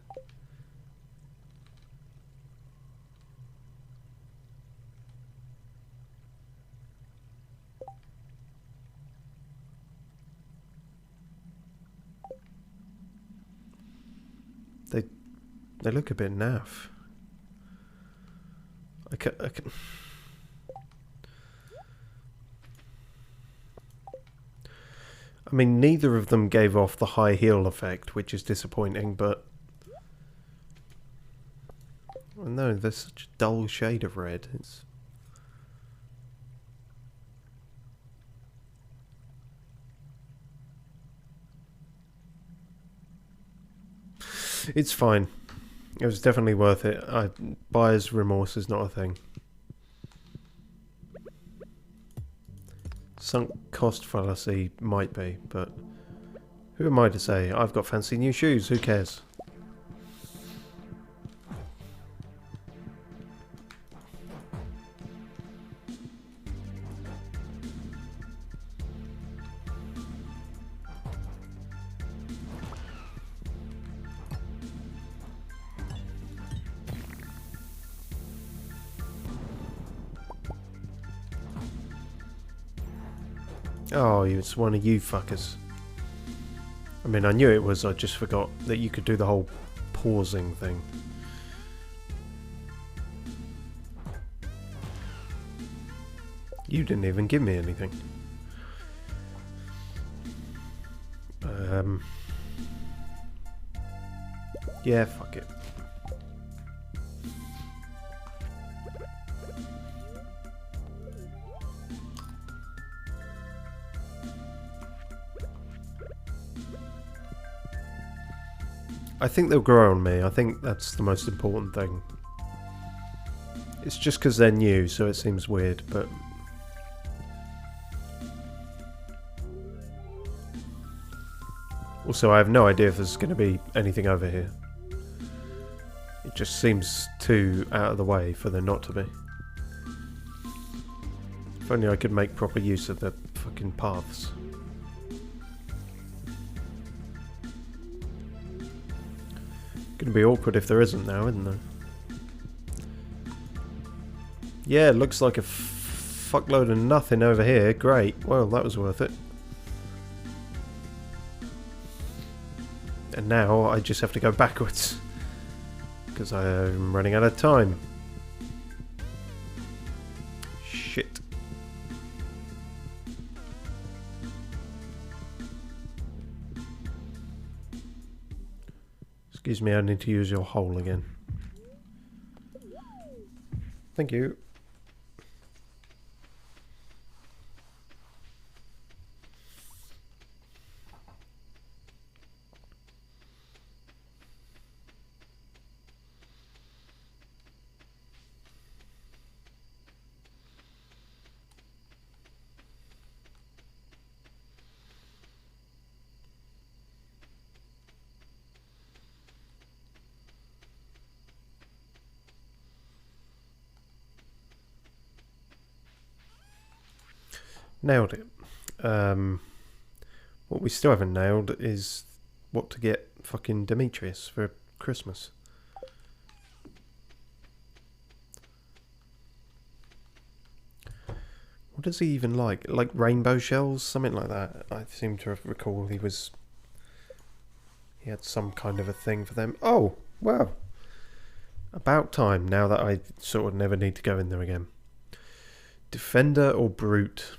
They look a bit naff. I mean, neither of them gave off the high heel effect, which is disappointing, but... No, there's such a dull shade of red. It's fine. It was definitely worth it. Buyer's remorse is not a thing. Sunk cost fallacy might be, but who am I to say? I've got fancy new shoes, who cares? Oh, it's one of you fuckers. I mean, I knew it was, I just forgot that you could do the whole pausing thing. You didn't even give me anything. Yeah, fuck it. I think they'll grow on me. I think that's the most important thing. It's just because they're new, so it seems weird, but... Also, I have no idea if there's going to be anything over here. It just seems too out of the way for there not to be. If only I could make proper use of the fucking paths. Gonna be awkward if there isn't now, isn't there? Yeah, looks like a fuckload of nothing over here. Great. Well, that was worth it. And now I just have to go backwards. Because I'm running out of time. Shit. Excuse me, I need to use your hole again. Thank you. Nailed it. What we still haven't nailed is what to get fucking Demetrius for Christmas. What does he even like? Like rainbow shells? Something like that. I seem to recall he had some kind of a thing for them. Oh, wow. About time, now that I sort of never need to go in there again. Defender or Brute?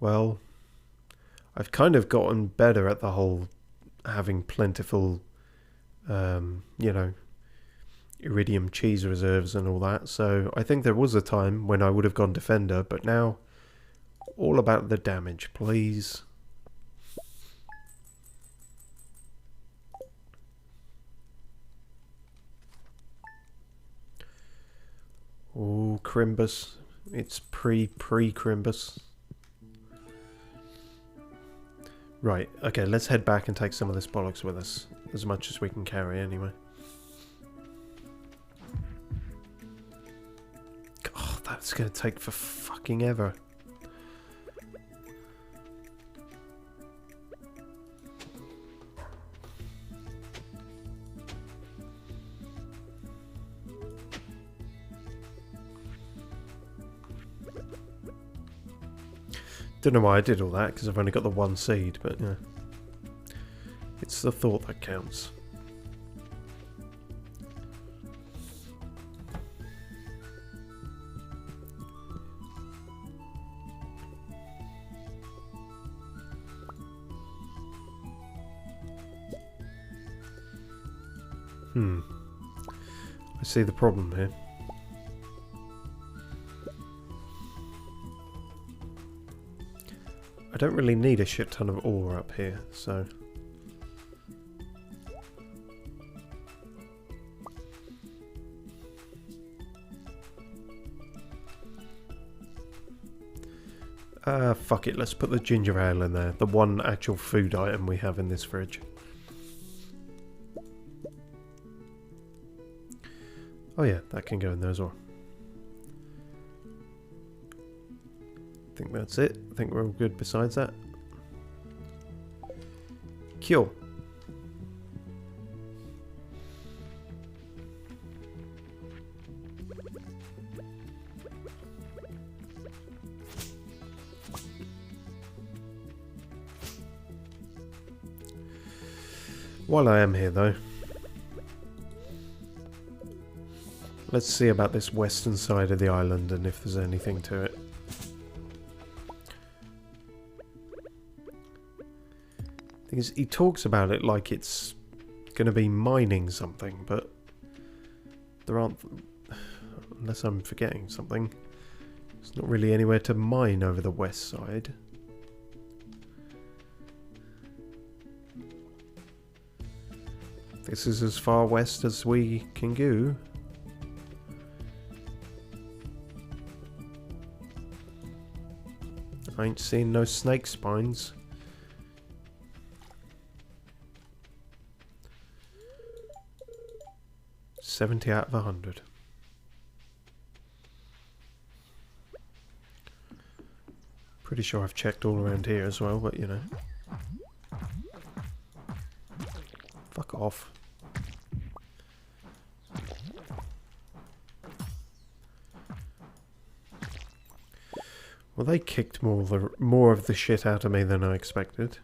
Well, I've kind of gotten better at the whole having plentiful, you know, iridium cheese reserves and all that. So I think there was a time when I would have gone Defender, but now all about the damage, please. Oh, Crimbus. It's pre-Crimbus. Right, okay, let's head back and take some of this bollocks with us. As much as we can carry, anyway. God, that's going to take for fucking ever. Don't know why I did all that, because I've only got the one seed, but yeah. It's the thought that counts. I see the problem here. I don't really need a shit ton of ore up here, so... fuck it, let's put the ginger ale in there. The one actual food item we have in this fridge. Oh yeah, that can go in there as well. I think that's it. I think we're all good besides that. Cure. While I am here though, let's see about this western side of the island and if there's anything to it. Thing is, he talks about it like it's going to be mining something, but there aren't, unless I'm forgetting something, there's not really anywhere to mine over the west side. This is as far west as we can go. I ain't seen no snake spines. $70 out of 100. Pretty sure I've checked all around here as well, but you know. Fuck off. Well, they kicked more of the shit out of me than I expected.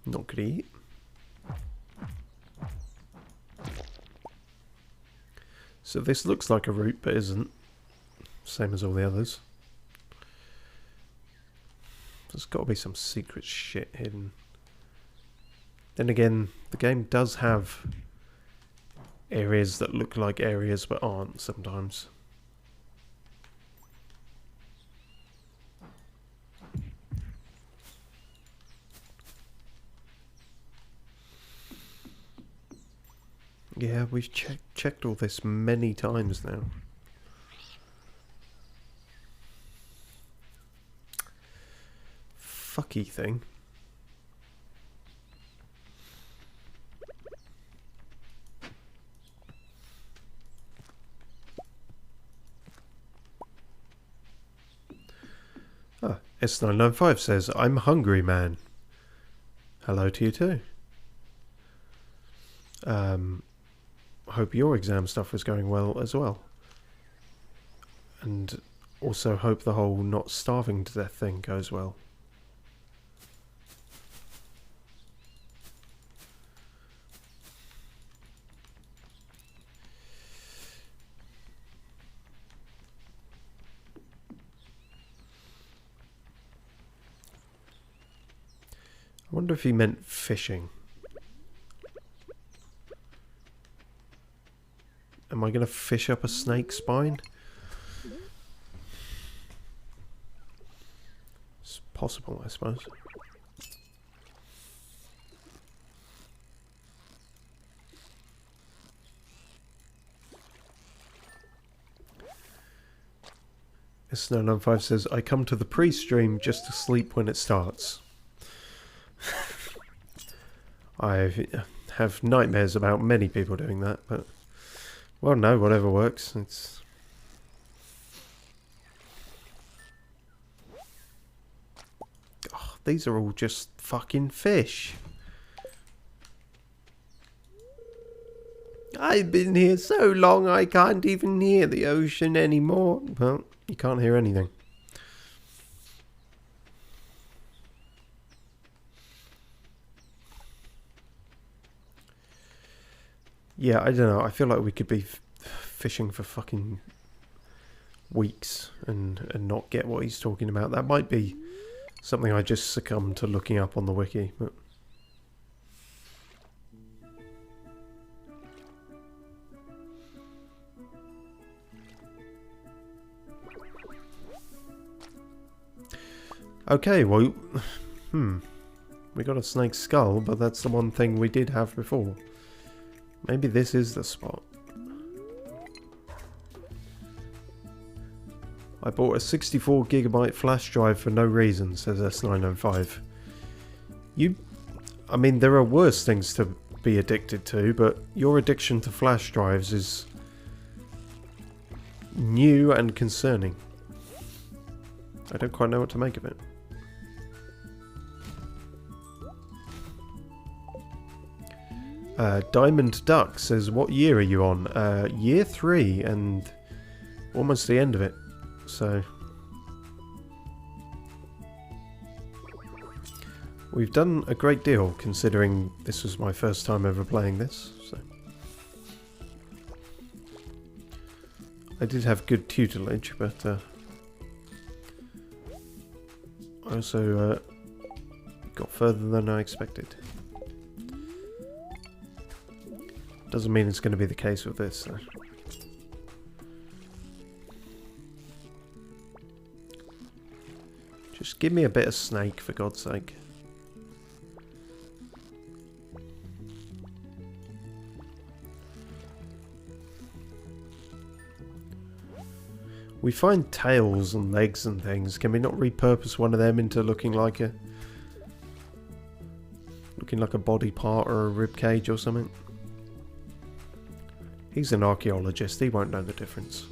Not great. So this looks like a route, but isn't. Same as all the others. There's got to be some secret shit hidden. Then again, the game does have areas that look like areas but aren't sometimes. Yeah, we've checked all this many times now. Fucky thing. Ah, S995 says, I'm hungry, man. Hello to you too. Hope your exam stuff was going well as well. And also hope the whole not starving to death thing goes well. I wonder if he meant fishing. Am I going to fish up a snake spine? It's possible, I suppose. S995 says, I come to the pre-stream just to sleep when it starts. I have nightmares about many people doing that, but well, no, whatever works. It's oh, these are all just fucking fish. I've been here so long I can't even hear the ocean anymore. Well, you can't hear anything. Yeah, I don't know. I feel like we could be fishing for fucking weeks and not get what he's talking about. That might be something I just succumb to looking up on the wiki. But okay, well, we got a snake skull, but that's the one thing we did have before. Maybe this is the spot. I bought a 64GB flash drive for no reason, says S905. I mean, there are worse things to be addicted to, but your addiction to flash drives is new and concerning. I don't quite know what to make of it. Diamond Duck says, what year are you on? Year 3 and almost the end of it. So We've done a great deal considering this was my first time ever playing this. So I did have good tutelage, but I also got further than I expected. Doesn't mean it's going to be the case with this, though. Just give me a bit of snake, for God's sake. We find tails and legs and things. Can we not repurpose one of them into looking like a body part or a rib cage or something? He's an archaeologist. He won't know the difference.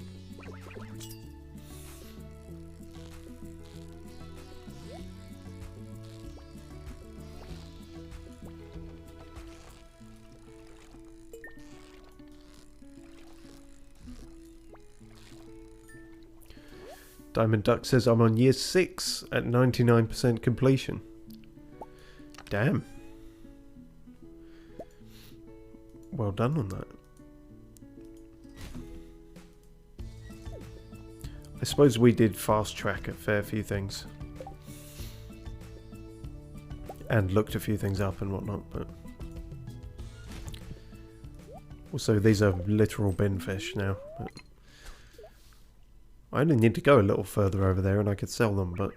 Diamond Duck says I'm on year 6 at 99% completion. Damn. Well done on that. I suppose we did fast track a fair few things. And looked a few things up and whatnot, but... Also, these are literal bin fish now. But I only need to go a little further over there and I could sell them, but...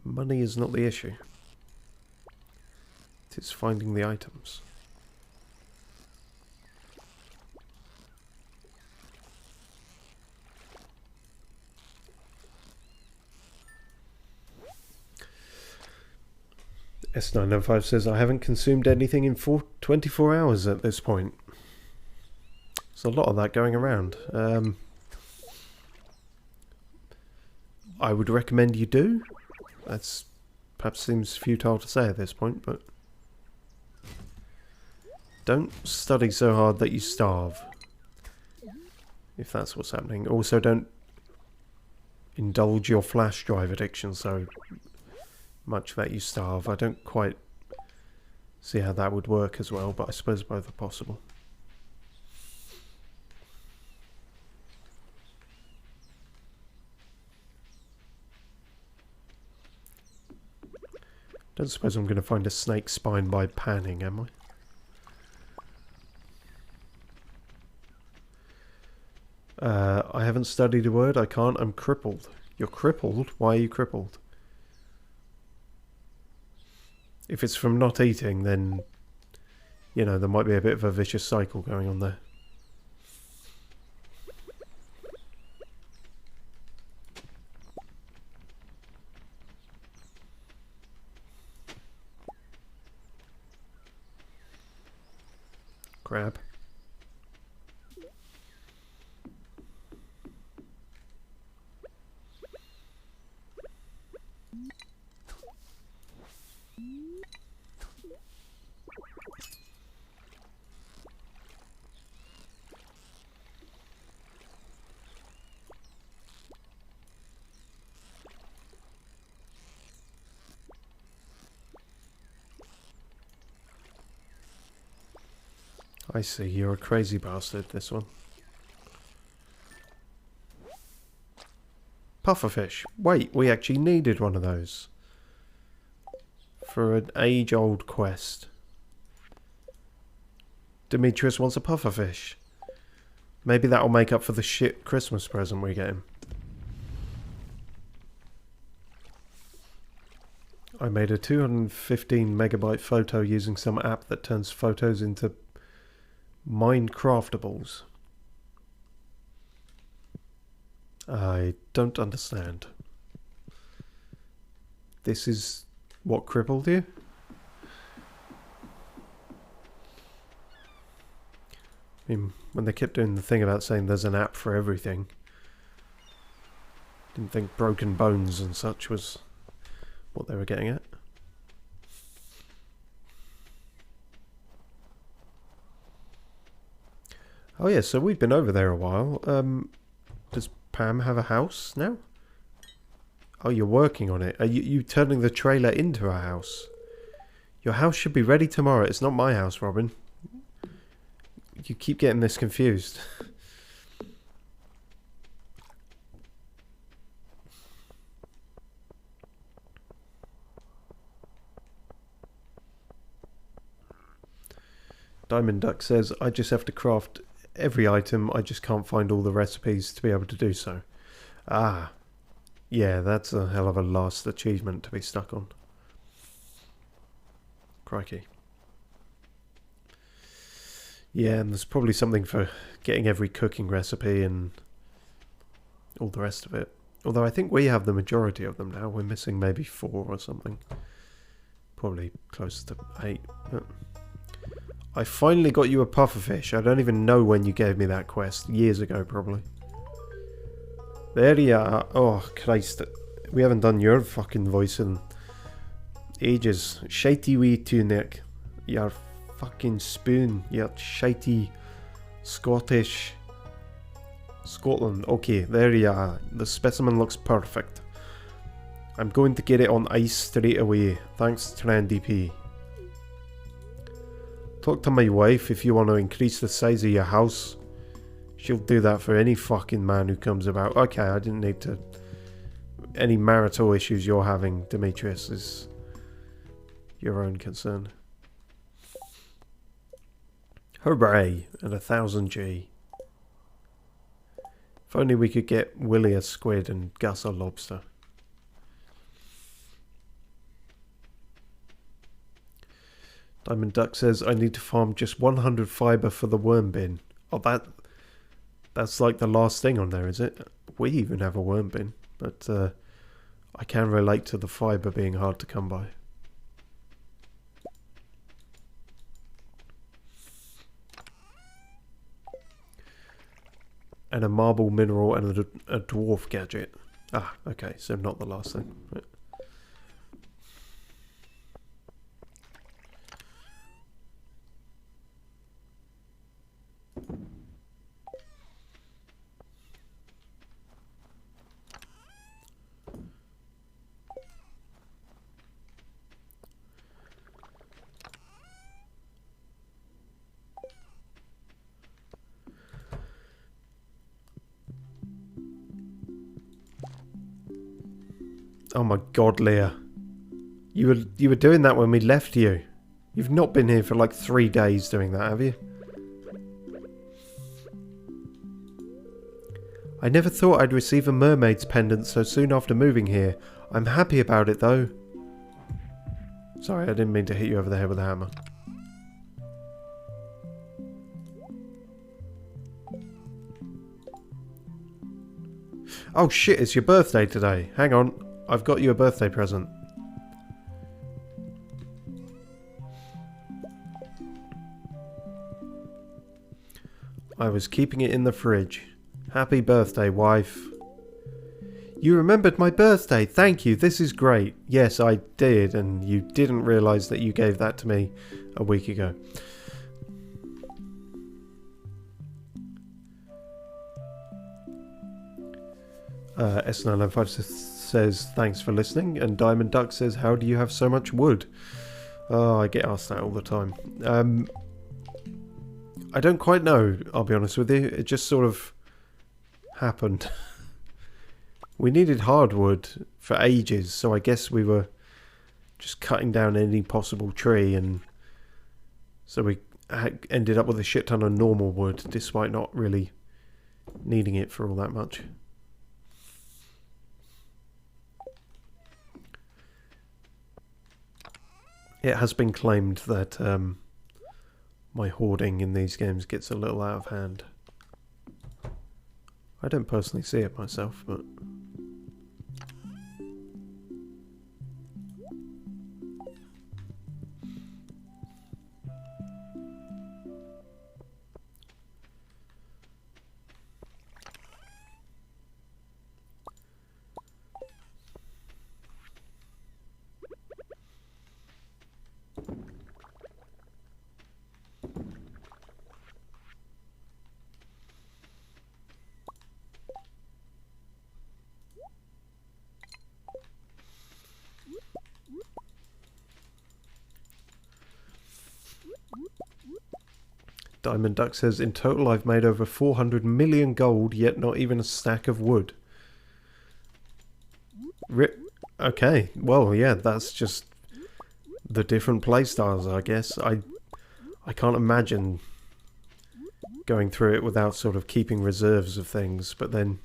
money is not the issue. It is finding the items. S905 says, I haven't consumed anything in 24 hours at this point. There's a lot of that going around. I would recommend you do. That's perhaps seems futile to say at this point, but don't study so hard that you starve. If that's what's happening. Also, don't indulge your flash drive addiction so much that you starve. I don't quite see how that would work as well, but I suppose both are possible. Don't suppose I'm going to find a snake spine by panning, am I? I haven't studied a word. I can't. I'm crippled. You're crippled? Why are you crippled? If it's from not eating, then, you know, there might be a bit of a vicious cycle going on there. Crab. I see, you're a crazy bastard, this one. Pufferfish. Wait, we actually needed one of those. For an age-old quest. Demetrius wants a pufferfish. Maybe that'll make up for the shit Christmas present we get him. I made a 215 megabyte photo using some app that turns photos into Minecraftables. I don't understand. This is what crippled you? I mean, when they kept doing the thing about saying there's an app for everything, didn't think broken bones and such was what they were getting at. Oh yeah, so we've been over there a while. Does Pam have a house now? Oh, you're working on it. Are you turning the trailer into a house? Your house should be ready tomorrow. It's not my house, Robin. You keep getting this confused. Diamond Duck says, I just have to craft every item. I just can't find all the recipes to be able to do so. Ah. Yeah, that's a hell of a last achievement to be stuck on. Crikey. Yeah, and there's probably something for getting every cooking recipe and all the rest of it. Although I think we have the majority of them now. We're missing maybe 4 or something. Probably close to 8. But I finally got you a pufferfish. I don't even know when you gave me that quest. Years ago, probably. There you are. Oh, Christ. We haven't done your fucking voice in ages. Shitey wee tunic. Your fucking spoon. Your shitey Scottish... Scotland. Okay, there you are. The specimen looks perfect. I'm going to get it on ice straight away. Thanks, Trendy P. Talk to my wife if you want to increase the size of your house. She'll do that for any fucking man who comes about. Okay, I didn't need to... Any marital issues you're having, Demetrius, is your own concern. Hooray! And 1000 G. If only we could get Willie a squid and Gus a lobster. Diamond Duck says, I need to farm just 100 fibre for the worm bin. Oh, that's like the last thing on there, is it? We even have a worm bin, but I can relate to the fibre being hard to come by. And a marble mineral and a dwarf gadget. Ah, okay, so not the last thing. Right. Oh my god, Leah. You were doing that when we left you. You've not been here for like 3 days doing that, have you? I never thought I'd receive a mermaid's pendant so soon after moving here. I'm happy about it though. Sorry, I didn't mean to hit you over the head with a hammer. Oh shit, it's your birthday today. Hang on, I've got you a birthday present. I was keeping it in the fridge. Happy birthday, wife. You remembered my birthday, thank you, this is great. Yes, I did, and you didn't realise that you gave that to me a week ago. S995 says, thanks for listening, and Diamond Duck says, how do you have so much wood? Oh, I get asked that all the time. I don't quite know, I'll be honest with you. It just sort of happened. We needed hardwood for ages, so I guess we were just cutting down any possible tree, and so we ended up with a shit ton of normal wood, despite not really needing it for all that much. It has been claimed that my hoarding in these games gets a little out of hand. I don't personally see it myself, but... Diamond Duck says, in total I've made over 400 million gold, yet not even a stack of wood. Okay, well, yeah, that's just the different playstyles, I guess. I can't imagine going through it without sort of keeping reserves of things, but then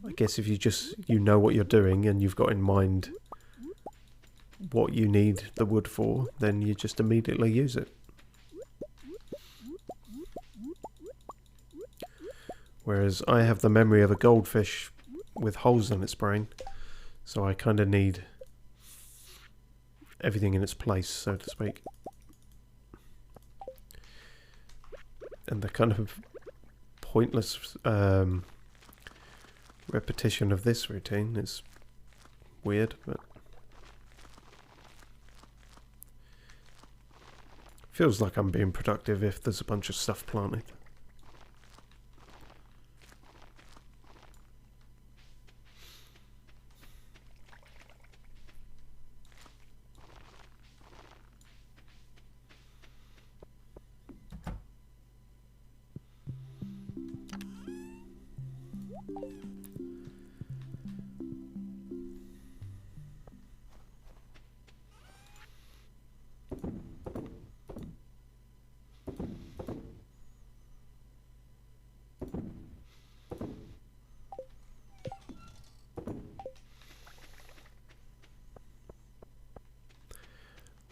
I guess if you know what you're doing and you've got in mind what you need the wood for, then you just immediately use it. Whereas I have the memory of a goldfish with holes in its brain, so I kind of need everything in its place, so to speak. And the kind of pointless repetition of this routine is weird, but feels like I'm being productive if there's a bunch of stuff planted.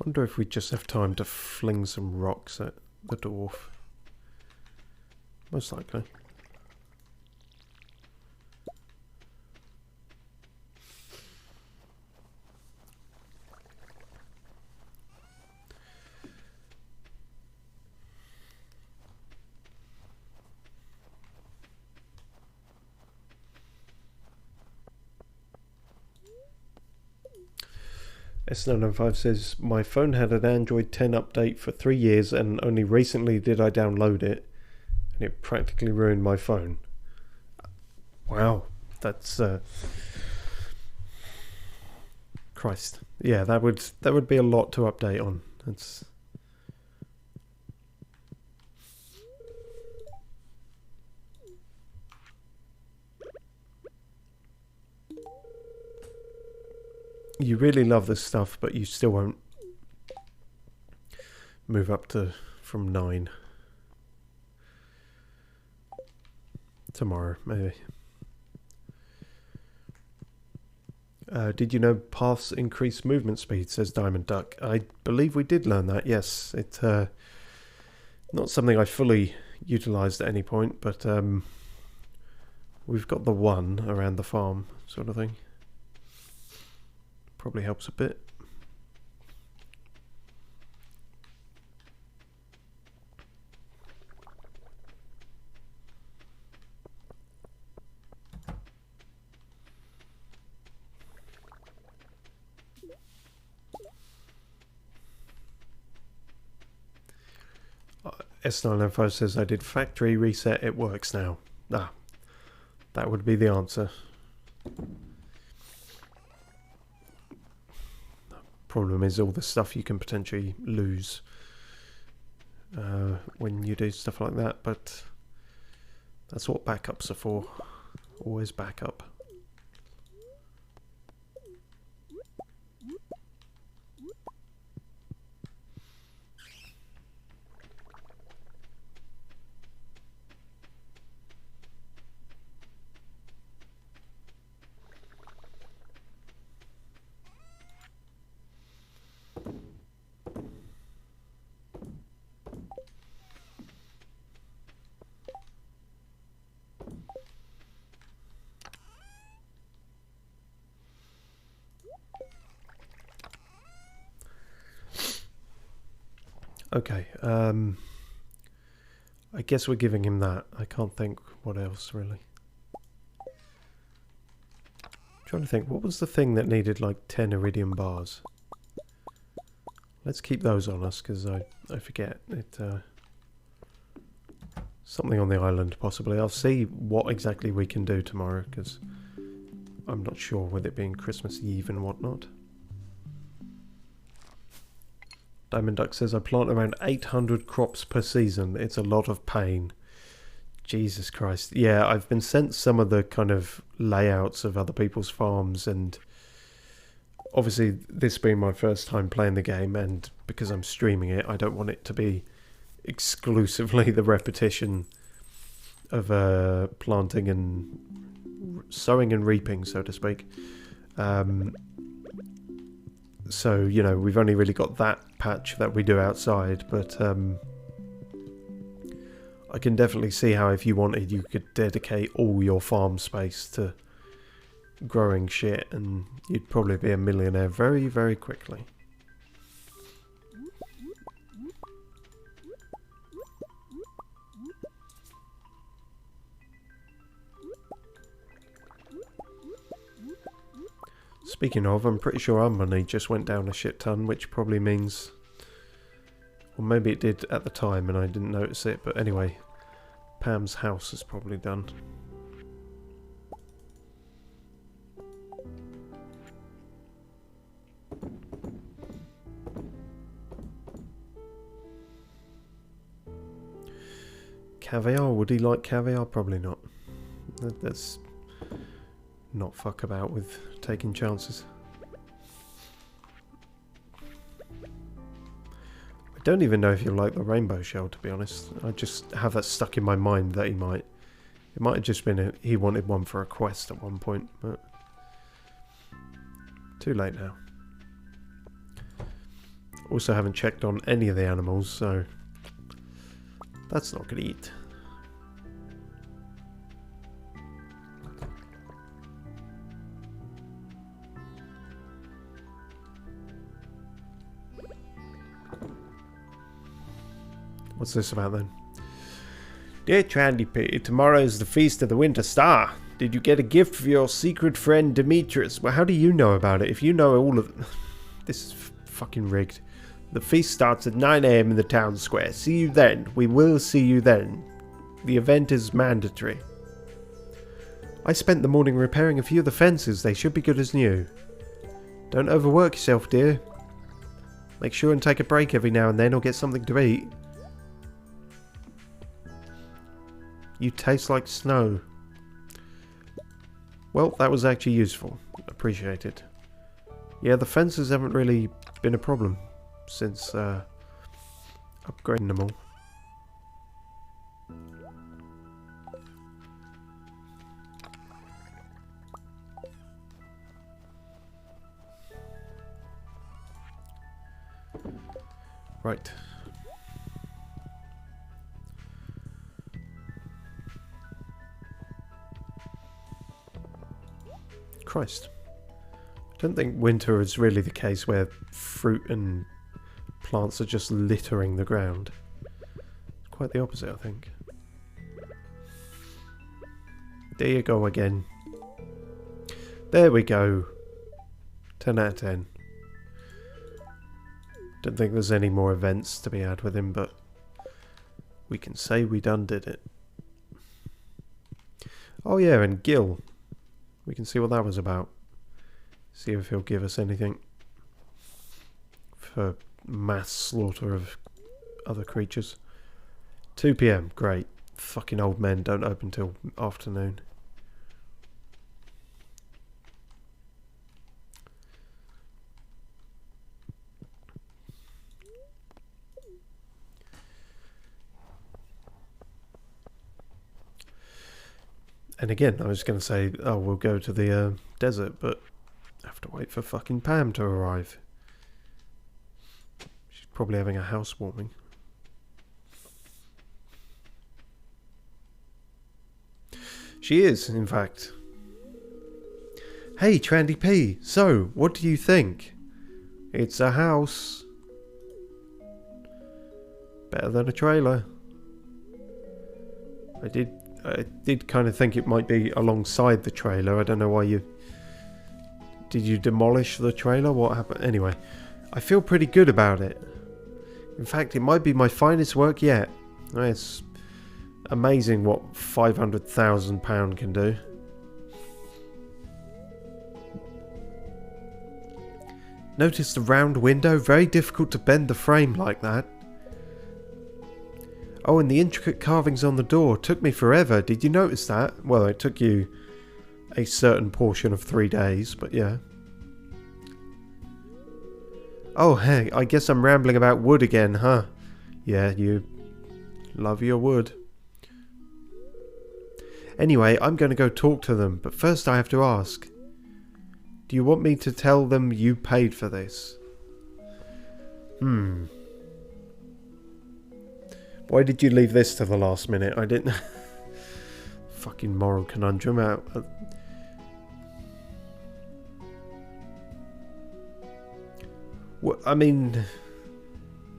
Wonder if we just have time to fling some rocks at the dwarf. Most likely. S905 says, my phone had an Android 10 update for 3 years and only recently did I download it, and it practically ruined my phone. Wow, that's Christ. Yeah, that would be a lot to update on. That's you really love this stuff, but you still won't move up to from 9 tomorrow, maybe. Did you know paths increase movement speed, says Diamond Duck. I believe we did learn that, yes. It's not something I fully utilised at any point, but we've got the one around the farm sort of thing. Probably helps a bit. S905 says, I did factory reset, it works now. Ah, that would be the answer. Problem is all the stuff you can potentially lose when you do stuff like that, but that's what backups are for. Always backup. Okay, I guess we're giving him that. I can't think what else, really. I'm trying to think, what was the thing that needed like 10 iridium bars? Let's keep those on us, because I forget. Something on the island, possibly. I'll see what exactly we can do tomorrow, because I'm not sure with it being Christmas Eve and whatnot. Diamond Duck says, I plant around 800 crops per season. It's a lot of pain. Jesus Christ. Yeah, I've been sent some of the kind of layouts of other people's farms, and obviously this being my first time playing the game, and because I'm streaming it, I don't want it to be exclusively the repetition of planting and sowing and reaping, so to speak. So, you know, we've only really got that patch that we do outside, but I can definitely see how if you wanted, you could dedicate all your farm space to growing shit, and you'd probably be a millionaire very, very quickly. Speaking of, I'm pretty sure our money just went down a shit ton, which probably means... Well, maybe it did at the time and I didn't notice it, but anyway, Pam's house is probably done. Caviar? Would he like caviar? Probably not. That's not fuck about with taking chances. I don't even know if he'll like the rainbow shell, to be honest. I just have that stuck in my mind that he might. It might have just been he wanted one for a quest at one point, but too late now. Also haven't checked on any of the animals, so that's not going to eat. What's this about then? Dear Trandy P, tomorrow is the Feast of the Winter Star. Did you get a gift for your secret friend Demetrius? Well, how do you know about it? If you know all of... This is fucking rigged. The feast starts at 9 AM in the town square. See you then. We will see you then. The event is mandatory. I spent the morning repairing a few of the fences. They should be good as new. Don't overwork yourself, dear. Make sure and take a break every now and then or get something to eat. You taste like snow. Well, that was actually useful. Appreciate it. Yeah, the fences haven't really been a problem since upgrading them all. Right. Christ. I don't think winter is really the case where fruit and plants are just littering the ground. Quite the opposite, I think. There you go again. There we go. 10 out of 10. Don't think there's any more events to be had with him, but we can say we done did it. Oh yeah, and Gil. We can see what that was about. See if he'll give us anything for mass slaughter of other creatures. 2 PM, great. Fucking old men don't open till afternoon. And again, I was going to say, oh, we'll go to the desert, but I have to wait for fucking Pam to arrive. She's probably having a housewarming. She is, in fact. Hey, Trandy P, so, what do you think? It's a house. Better than a trailer. I did kind of think it might be alongside the trailer. I don't know why you... Did you demolish the trailer? What happened? Anyway, I feel pretty good about it. In fact, it might be my finest work yet. It's amazing what £500,000 can do. Notice the round window? Very difficult to bend the frame like that. Oh, and the intricate carvings on the door. Took me forever. Did you notice that? Well, it took you a certain portion of 3 days, but yeah. Oh, hey, I guess I'm rambling about wood again, huh? Yeah, you love your wood. Anyway, I'm going to go talk to them, but first I have to ask. Do you want me to tell them you paid for this? Why did you leave this to the last minute? I didn't... Fucking moral conundrum out. Well, I mean...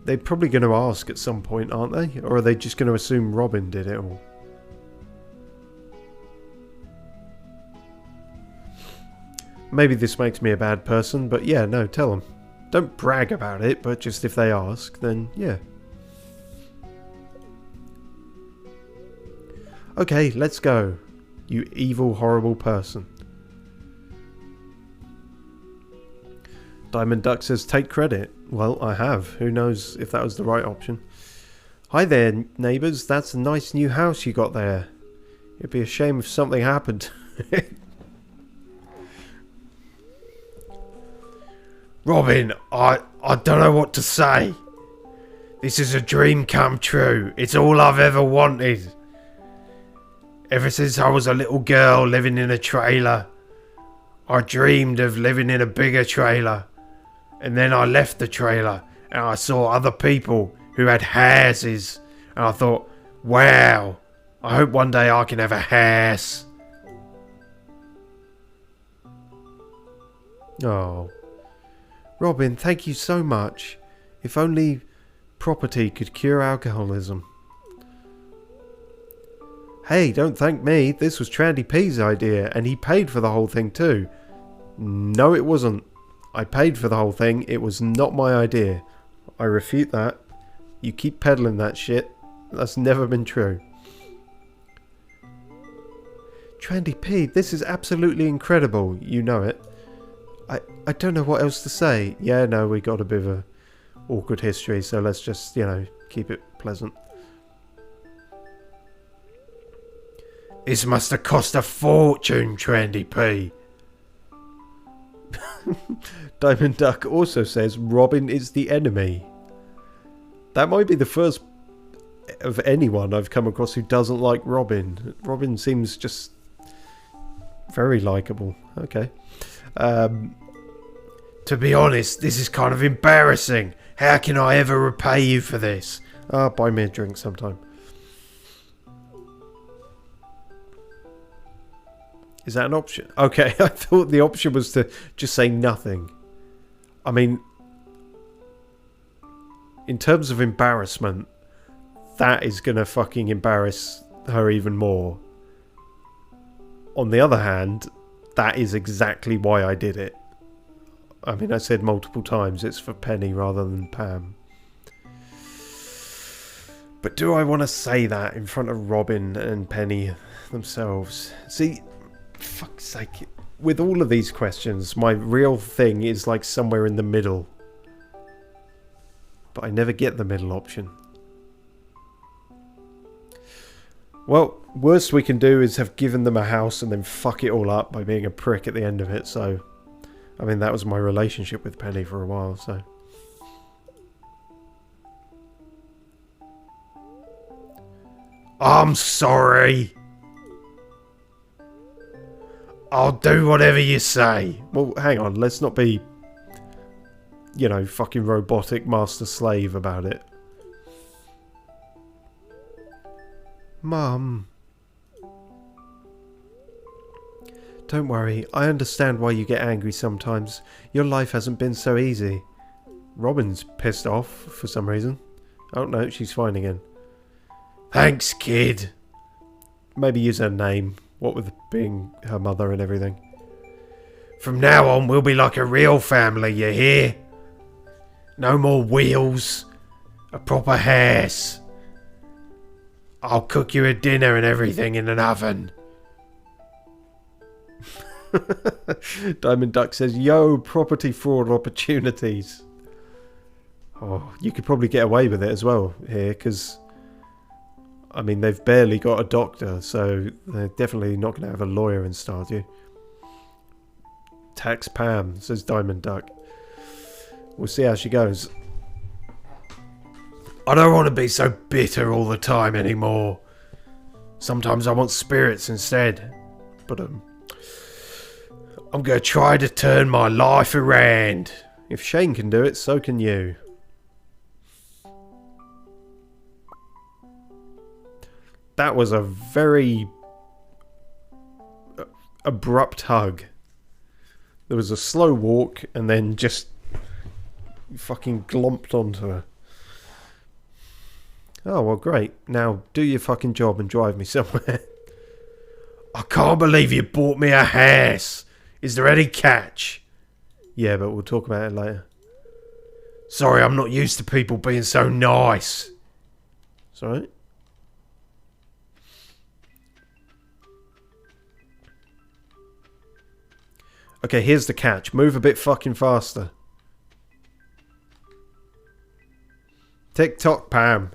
They're probably going to ask at some point, aren't they? Or are they just going to assume Robin did it all? Maybe this makes me a bad person, but yeah, no, tell them. Don't brag about it, but just if they ask, then yeah. Okay, let's go. You evil, horrible person. Diamond Duck says, take credit. Well, I have. Who knows if that was the right option. Hi there, neighbours. That's a nice new house you got there. It'd be a shame if something happened. Robin, I don't know what to say. This is a dream come true. It's all I've ever wanted. Ever since I was a little girl living in a trailer, I dreamed of living in a bigger trailer. And then I left the trailer and I saw other people who had houses. And I thought, wow, I hope one day I can have a house. Oh. Robin, thank you so much. If only property could cure alcoholism. Hey, don't thank me. This was Trandy P's idea, and he paid for the whole thing too. No, it wasn't. I paid for the whole thing. It was not my idea. I refute that. You keep peddling that shit. That's never been true. Trandy P, this is absolutely incredible. You know it. I don't know what else to say. Yeah, no, we got a bit of a awkward history, so let's just, keep it pleasant. This must have cost a fortune, Trandy P. Diamond Duck also says Robin is the enemy. That might be the first of anyone I've come across who doesn't like Robin. Robin seems just very likable. Okay. To be honest, this is kind of embarrassing. How can I ever repay you for this? Buy me a drink sometime. Is that an option? Okay, I thought the option was to just say nothing. I mean, in terms of embarrassment, that is going to fucking embarrass her even more. On the other hand, that is exactly why I did it. I mean, I said multiple times it's for Penny rather than Pam. But do I want to say that in front of Robin and Penny themselves? See, fuck's sake, with all of these questions, my real thing is like somewhere in the middle. But I never get the middle option. Well, worst we can do is have given them a house and then fuck it all up by being a prick at the end of it, so... I mean, that was my relationship with Penny for a while, so... I'm sorry. I'll do whatever you say. Well, hang on, let's not be... fucking robotic master-slave about it. Mum... Don't worry, I understand why you get angry sometimes. Your life hasn't been so easy. Robin's pissed off for some reason. Oh no, she's fine again. Thanks, kid. Maybe use her name, what with being her mother and everything. From now on, we'll be like a real family, you hear? No more wheels. A proper house. I'll cook you a dinner and everything in an oven. Diamond Duck says, yo, property fraud opportunities. Oh, you could probably get away with it as well here, because, I mean, they've barely got a doctor, so they're definitely not going to have a lawyer in Stardew. Tax Pam, says Diamond Duck. We'll see how she goes. I don't want to be so bitter all the time anymore. Sometimes I want spirits instead. But I'm going to try to turn my life around. If Shane can do it, so can you. That was a very abrupt hug. There was a slow walk and then just fucking glomped onto her. Oh, well, great. Now do your fucking job and drive me somewhere. I can't believe you bought me a house. Is there any catch? Yeah, but we'll talk about it later. Sorry, I'm not used to people being so nice. It's alright. Okay, here's the catch. Move a bit fucking faster. Tick-tock, Pam.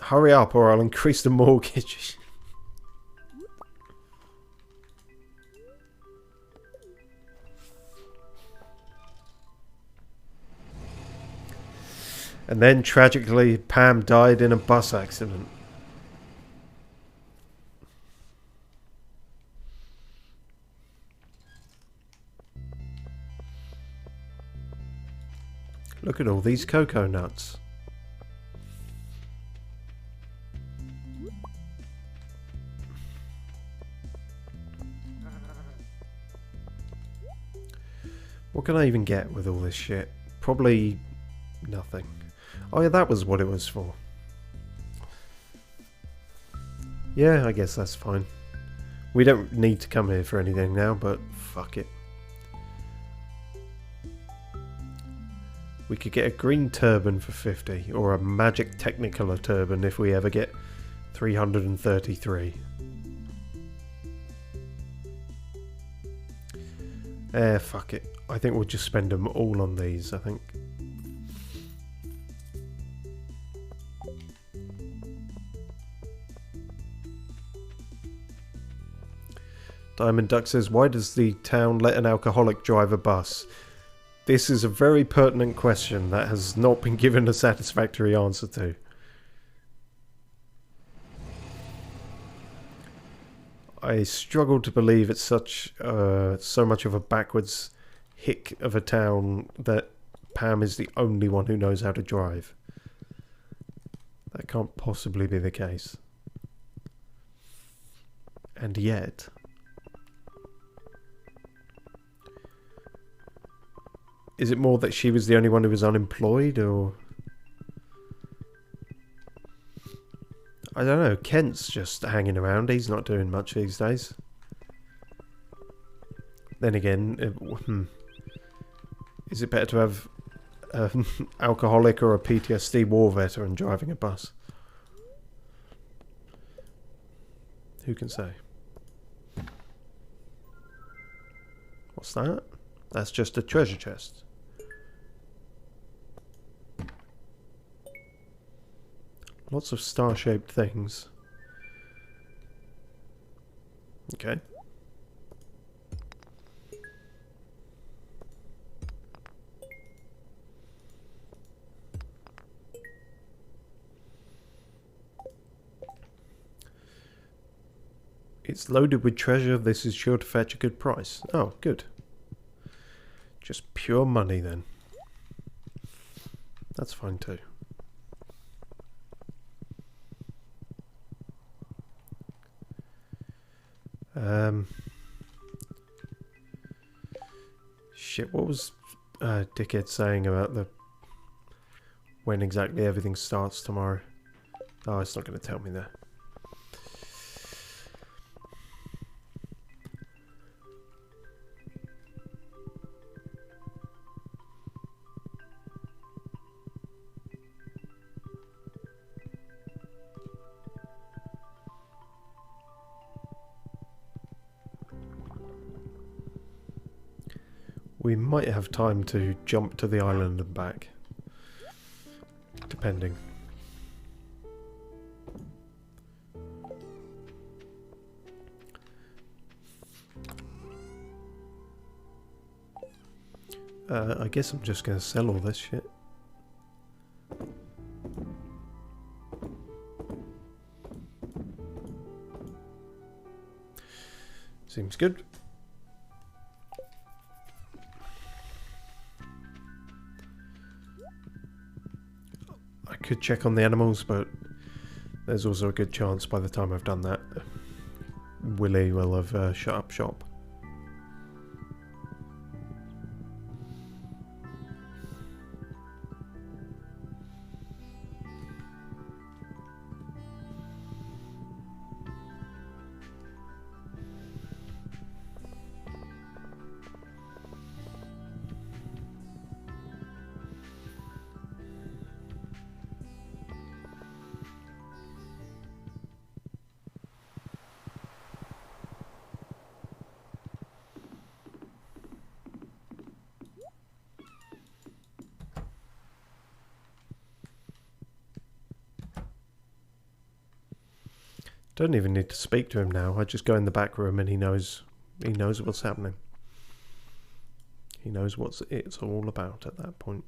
Hurry up or I'll increase the mortgage. And then, tragically, Pam died in a bus accident. Look at all these cocoa nuts. What can I even get with all this shit? Probably nothing. Oh yeah, that was what it was for. Yeah, I guess that's fine. We don't need to come here for anything now, but fuck it. We could get a green turban for 50, or a magic technicolor turban if we ever get 333. Fuck it. I think we'll just spend them all on these, I think. Diamond Duck says, why does the town let an alcoholic drive a bus? This is a very pertinent question that has not been given a satisfactory answer to. I struggle to believe it's so much of a backwards hick of a town that Pam is the only one who knows how to drive. That can't possibly be the case. And yet... is it more that she was the only one who was unemployed, or... I don't know, Kent's just hanging around, he's not doing much these days. Then again, is it better to have an alcoholic or a PTSD war veteran driving a bus? Who can say? What's that? That's just a treasure chest. Lots of star-shaped things. Okay. It's loaded with treasure. This is sure to fetch a good price. Oh, good. Just pure money then. That's fine too. Shit, what was Dickhead saying about the when exactly everything starts tomorrow? Oh, it's not going to tell me there. We might have time to jump to the island and back. Depending. I guess I'm just going to sell all this shit. Seems good. I could check on the animals, but there's also a good chance by the time I've done that, Willie will have shut up shop. Don't even need to speak to him now. I just go in the back room and he knows what's happening. He knows what it's all about at that point.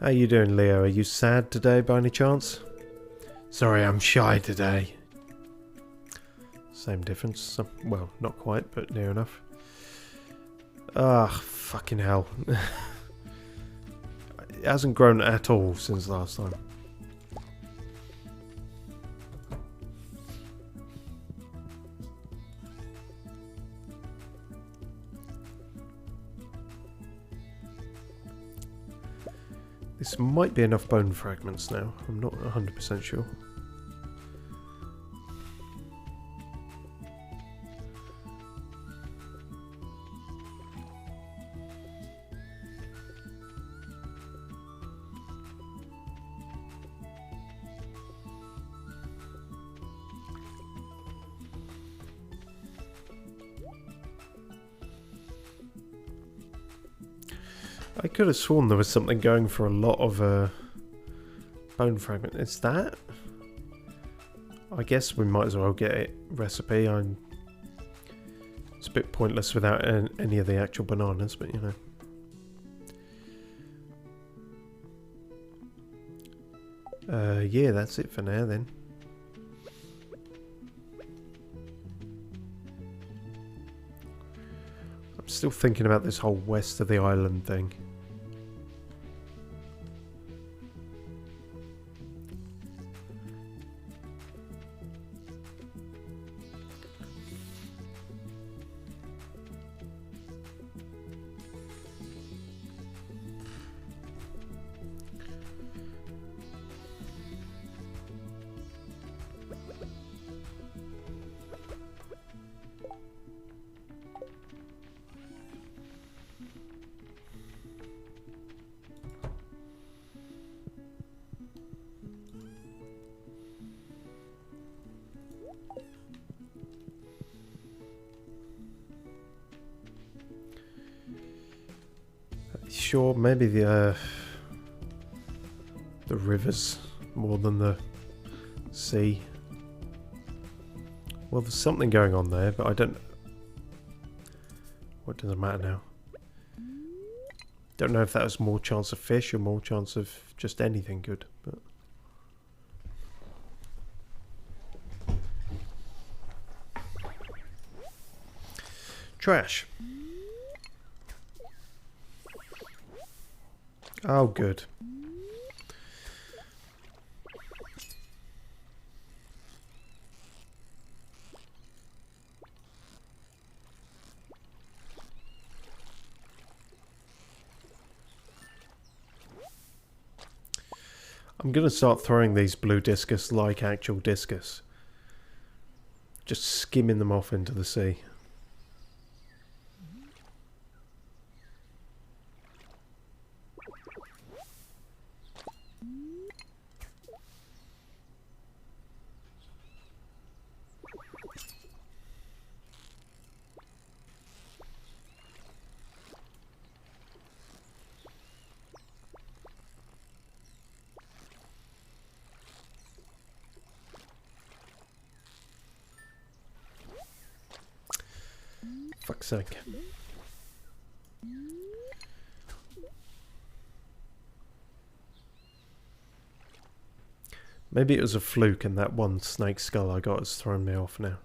How you doing, Leo? Are you sad today by any chance? Sorry, I'm shy today. Same difference. Well, not quite, but near enough. Ah, fucking hell. It hasn't grown at all since last time. This might be enough bone fragments now. I'm not 100% sure. I could have sworn there was something going for a lot of bone fragment. Is that? I guess we might as well get it recipe. It's a bit pointless without any of the actual bananas, but you know. Yeah, that's it for now then. I'm still thinking about this whole west of the island thing. Sure, maybe the rivers more than the sea. Well, there's something going on there, but I don't... What does it matter now? Don't know if that was more chance of fish or more chance of just anything good, but... Trash. Oh, good. I'm going to start throwing these blue discus like actual discus. Just skimming them off into the sea. Fuck's sake. Maybe it was a fluke and that one snake skull I got has thrown me off now.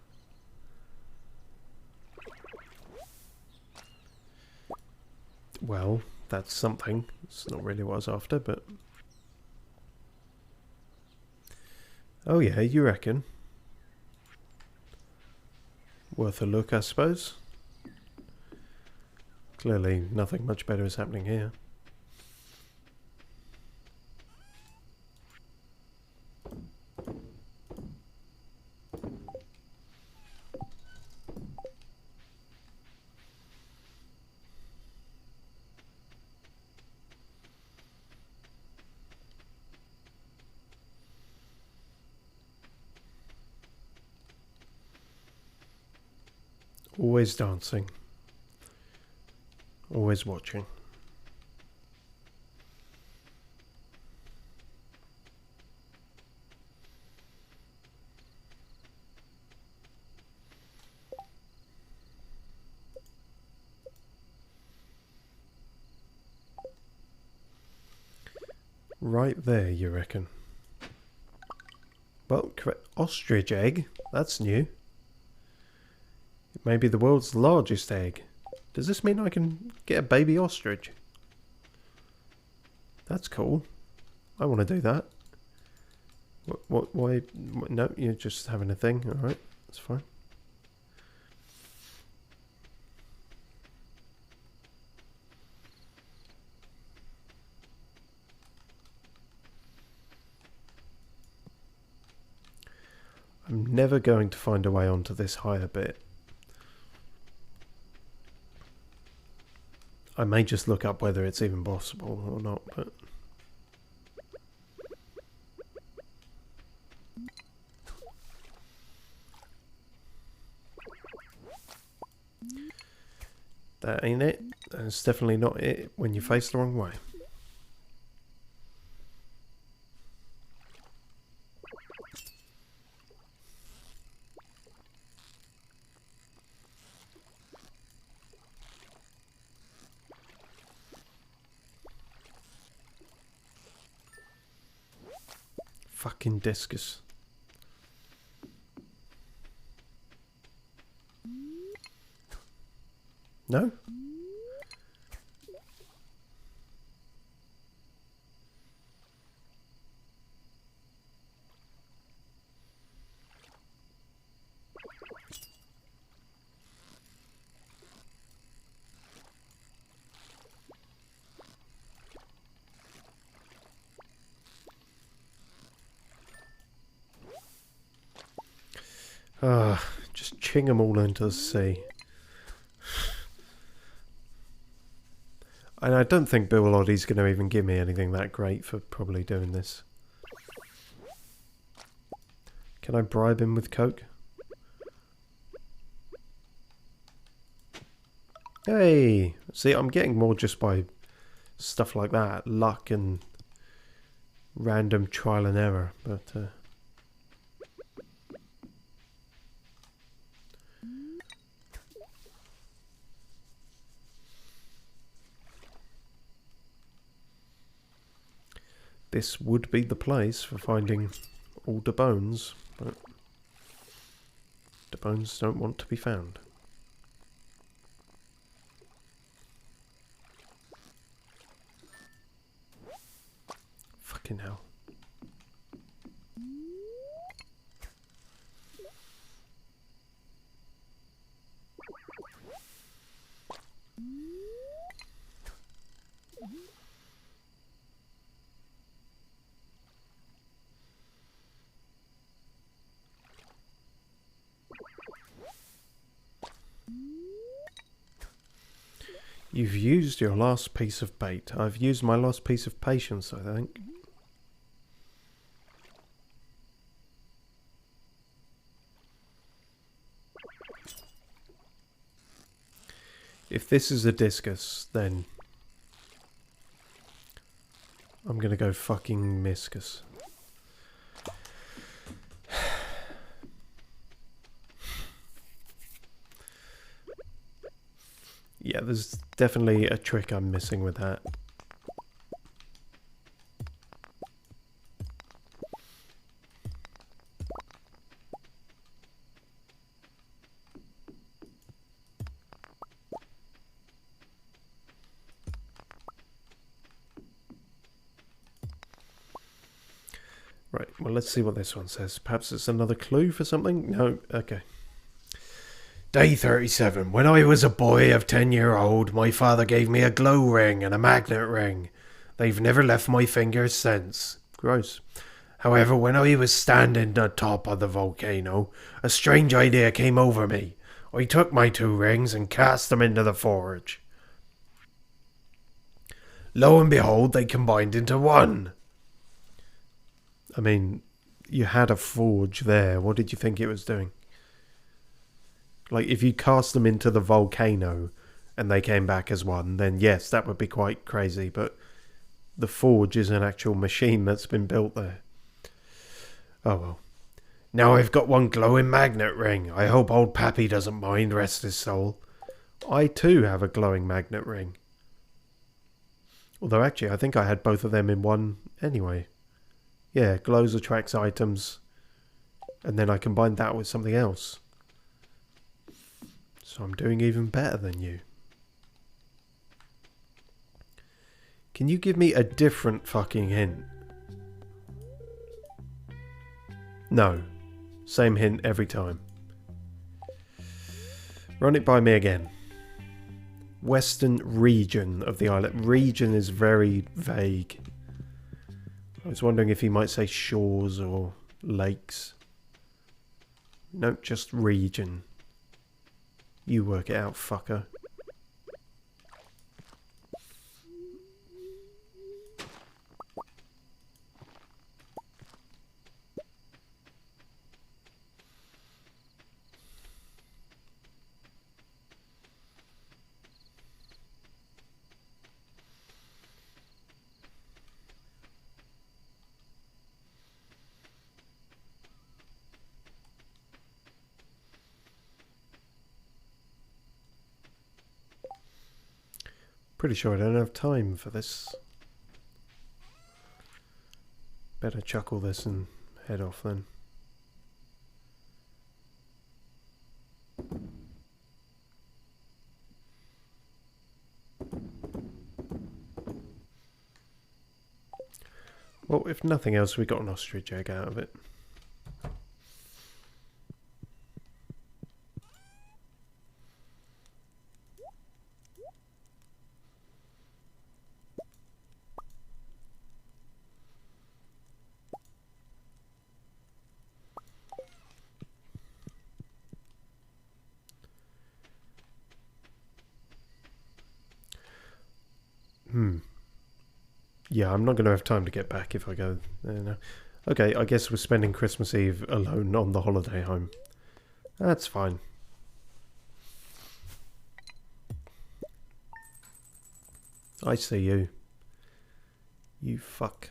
Well, that's something. It's not really what I was after, but... Oh yeah, you reckon? Worth a look, I suppose. Clearly nothing much better is happening here. Always dancing. Always watching. Right there, you reckon? Well, correct. Ostrich egg? That's new. It may be the world's largest egg. Does this mean I can get a baby ostrich? That's cool. I want to do that. Why? No, you're just having a thing. Alright, that's fine. I'm never going to find a way onto this higher bit. I may just look up whether it's even possible or not, but... That ain't it. That's definitely not it when you face the wrong way. Fucking discus. No? Just ching them all into the sea. And I don't think Bill Oddie's going to even give me anything that great for probably doing this. Can I bribe him with coke? Hey! See, I'm getting more just by stuff like that. Luck and random trial and error. But, this would be the place for finding all the bones, but the bones don't want to be found. Fucking hell. You've used your last piece of bait. I've used my last piece of patience, I think. If this is a discus, then I'm gonna go fucking miscus. Yeah, there's definitely a trick I'm missing with that. Right, well, let's see what this one says. Perhaps it's another clue for something? No? Okay. Day 37. When I was a boy of 10-year-old, my father gave me a glow ring and a magnet ring. They've never left my fingers since. Gross. However, when I was standing on top of the volcano, a strange idea came over me. I took my 2 rings and cast them into the forge. Lo and behold, they combined into one. I mean, you had a forge there. What did you think it was doing? Like, if you cast them into the volcano and they came back as one, then yes, that would be quite crazy. But the forge is an actual machine that's been built there. Oh well. Now I've got one glowing magnet ring. I hope old Pappy doesn't mind, rest his soul. I too have a glowing magnet ring. Although actually, I think I had both of them in one anyway. Yeah, glows attracts items. And then I combined that with something else. So I'm doing even better than you. Can you give me a different fucking hint? No. Same hint every time. Run it by me again. Western region of the island. Region is very vague. I was wondering if he might say shores or lakes. No, just region. You work it out, fucker. Pretty sure I don't have time for this. Better chuck all this and head off then. Well, if nothing else, we got an ostrich egg out of it. Yeah, I'm not going to have time to get back if I go there now. Okay, I guess we're spending Christmas Eve alone on the holiday home. That's fine. I see you. You fuck.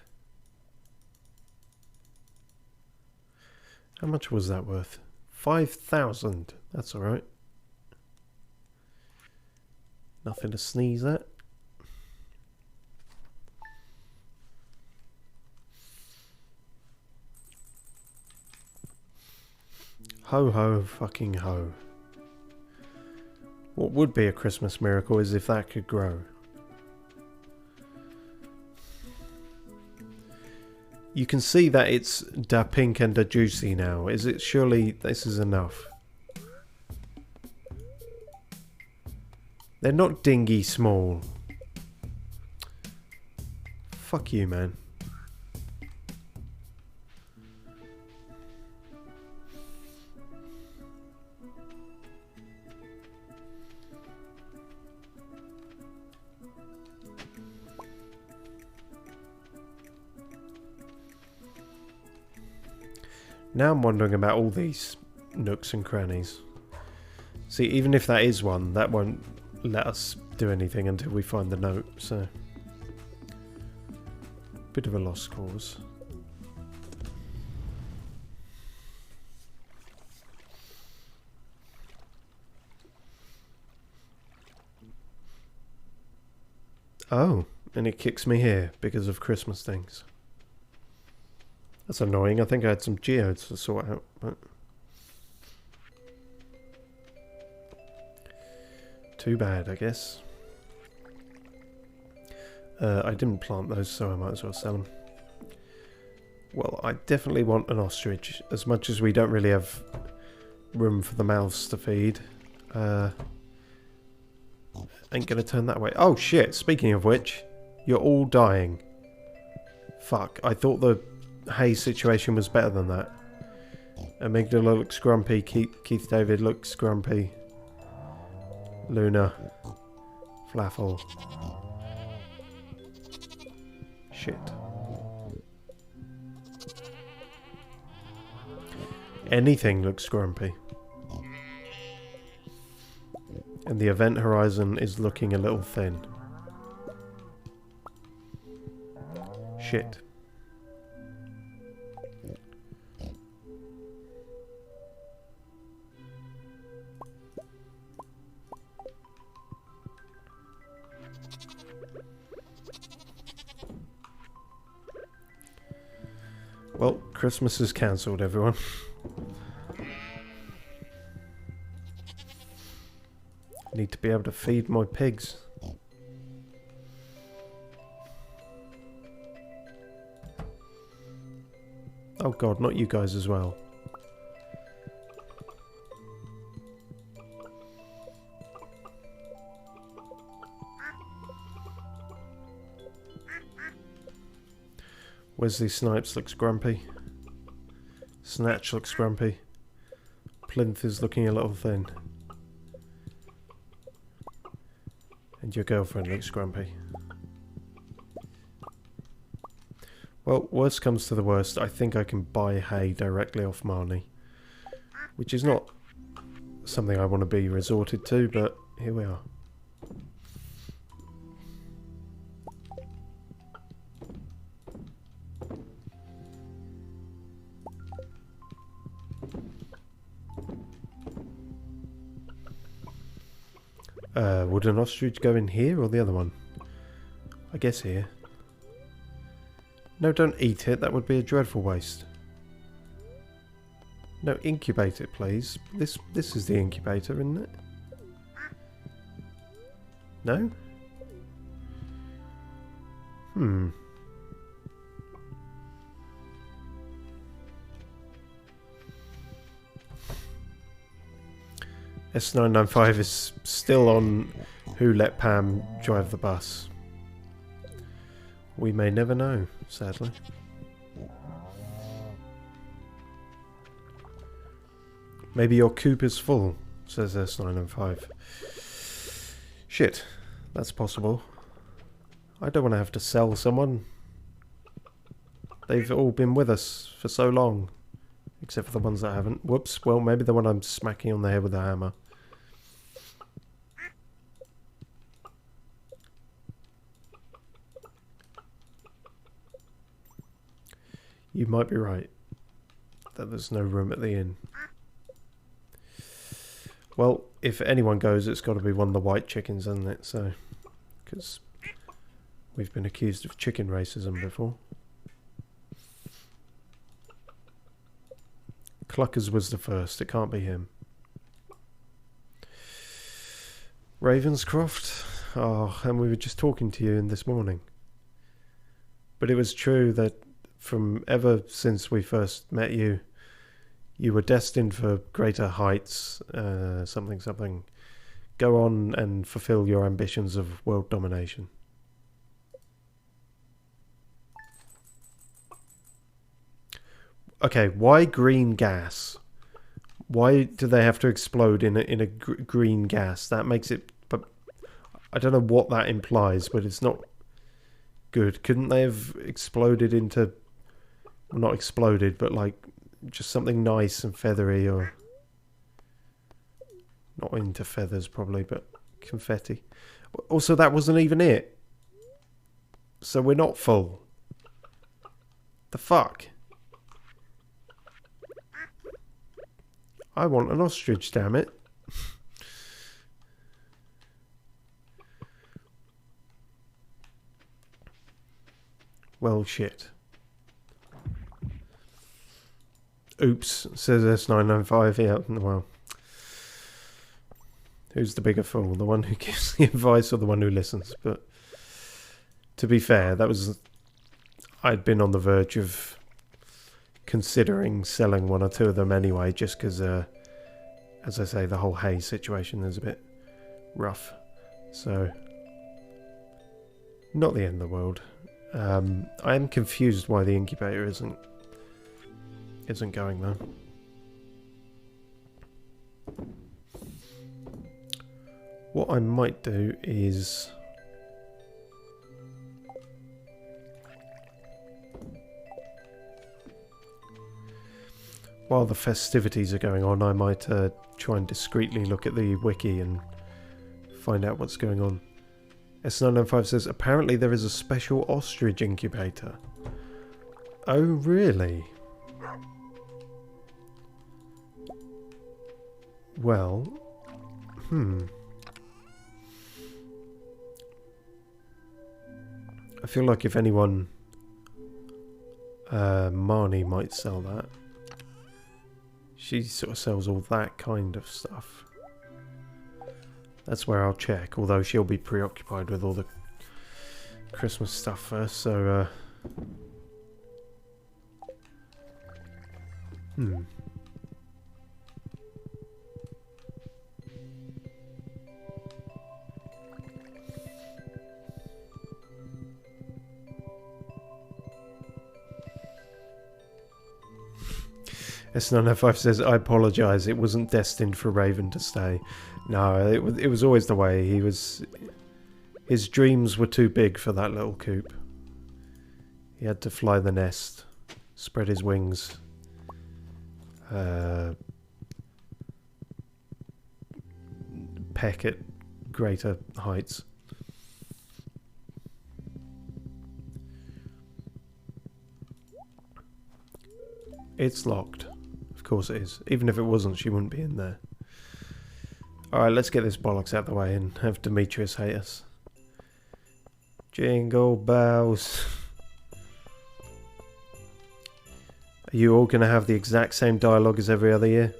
How much was that worth? 5,000. That's alright. Nothing to sneeze at. Ho ho fucking ho. What would be a Christmas miracle is if that could grow. You can see that it's da pink and da juicy now. Is it surely this is enough? They're not dingy small. Fuck you, man. Now I'm wondering about all these nooks and crannies. See, even if that is one, that won't let us do anything until we find the note, so... Bit of a lost cause. Oh, and it kicks me here because of Christmas things. That's annoying. I think I had some geodes to sort out, but... Too bad, I guess. I didn't plant those, so I might as well sell them. Well, I definitely want an ostrich. As much as we don't really have room for the mouths to feed. Ain't gonna turn that way. Oh shit, speaking of which, you're all dying. Fuck, I thought the hay situation was better than that. Amygdala looks grumpy, Keith David looks grumpy. Luna. Flaffle. Shit. Anything looks grumpy. And the event horizon is looking a little thin. Shit. Well, Christmas is cancelled, everyone. Need to be able to feed my pigs. Oh god, not you guys as well. Wesley Snipes looks grumpy. Snatch looks grumpy. Plinth is looking a little thin. And your girlfriend looks grumpy. Well, worst comes to the worst, I think I can buy hay directly off Marnie. Which is not something I want to be resorted to, but here we are. Would an ostrich go in here or the other one? I guess here. No, don't eat it. That would be a dreadful waste. No, incubate it, please. This is the incubator, isn't it? No? S995 is still on Who Let Pam Drive the Bus. We may never know, sadly. Maybe your coop is full, says S905. Shit, that's possible. I don't want to have to sell someone. They've all been with us for so long. Except for the ones that haven't. Whoops, well, maybe the one I'm smacking on the head with a hammer. You might be right. That there's no room at the inn. Well, if anyone goes, it's got to be one of the white chickens, hasn't it? So, because we've been accused of chicken racism before. Cluckers was the first. It can't be him. Ravenscroft? Oh, and we were just talking to you this morning. But it was true that from ever since we first met you, you were destined for greater heights, something. Go on and fulfill your ambitions of world domination. Okay, why green gas? Why do they have to explode in a green gas? That makes it... But I don't know what that implies, but it's not good. Couldn't they have exploded into... Well, not exploded, but like just something nice and feathery, or... Not into feathers, probably, but confetti. Also, that wasn't even it. So we're not full. The fuck? I want an ostrich, damn it. Well, shit. Oops, says S995. Yeah, well. Who's the bigger fool? The one who gives the advice or the one who listens? But to be fair, that was... I'd been on the verge of considering selling one or two of them anyway, just because, as I say, the whole hay situation is a bit rough. So, not the end of the world. I am confused why the incubator isn't going though. What I might do is while the festivities are going on, I might try and discreetly look at the wiki and find out what's going on. S995 says, apparently there is a special ostrich incubator. Oh, really? Well, I feel like if anyone, Marnie might sell that. She sort of sells all that kind of stuff. That's where I'll check, although she'll be preoccupied with all the Christmas stuff first, so, S905 says, I apologise, it wasn't destined for Raven to stay. No, it was always the way. His dreams were too big for that little coop. He had to fly the nest, spread his wings, peck at greater heights. It's locked. Of course it is. Even if it wasn't, she wouldn't be in there. Alright, let's get this bollocks out of the way and have Demetrius hate us. Jingle bells. Are you all going to have the exact same dialogue as every other year?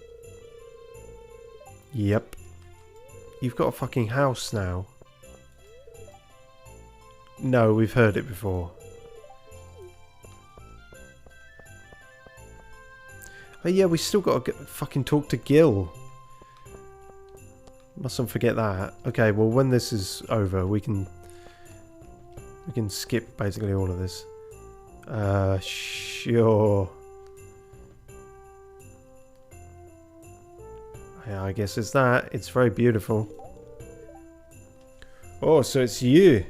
Yep. You've got a fucking house now. No, we've heard it before. Oh yeah, we still got to fucking talk to Gil. Mustn't forget that. Okay, well when this is over, we can skip basically all of this. Sure. Yeah, I guess it's that. It's very beautiful. Oh, so it's you.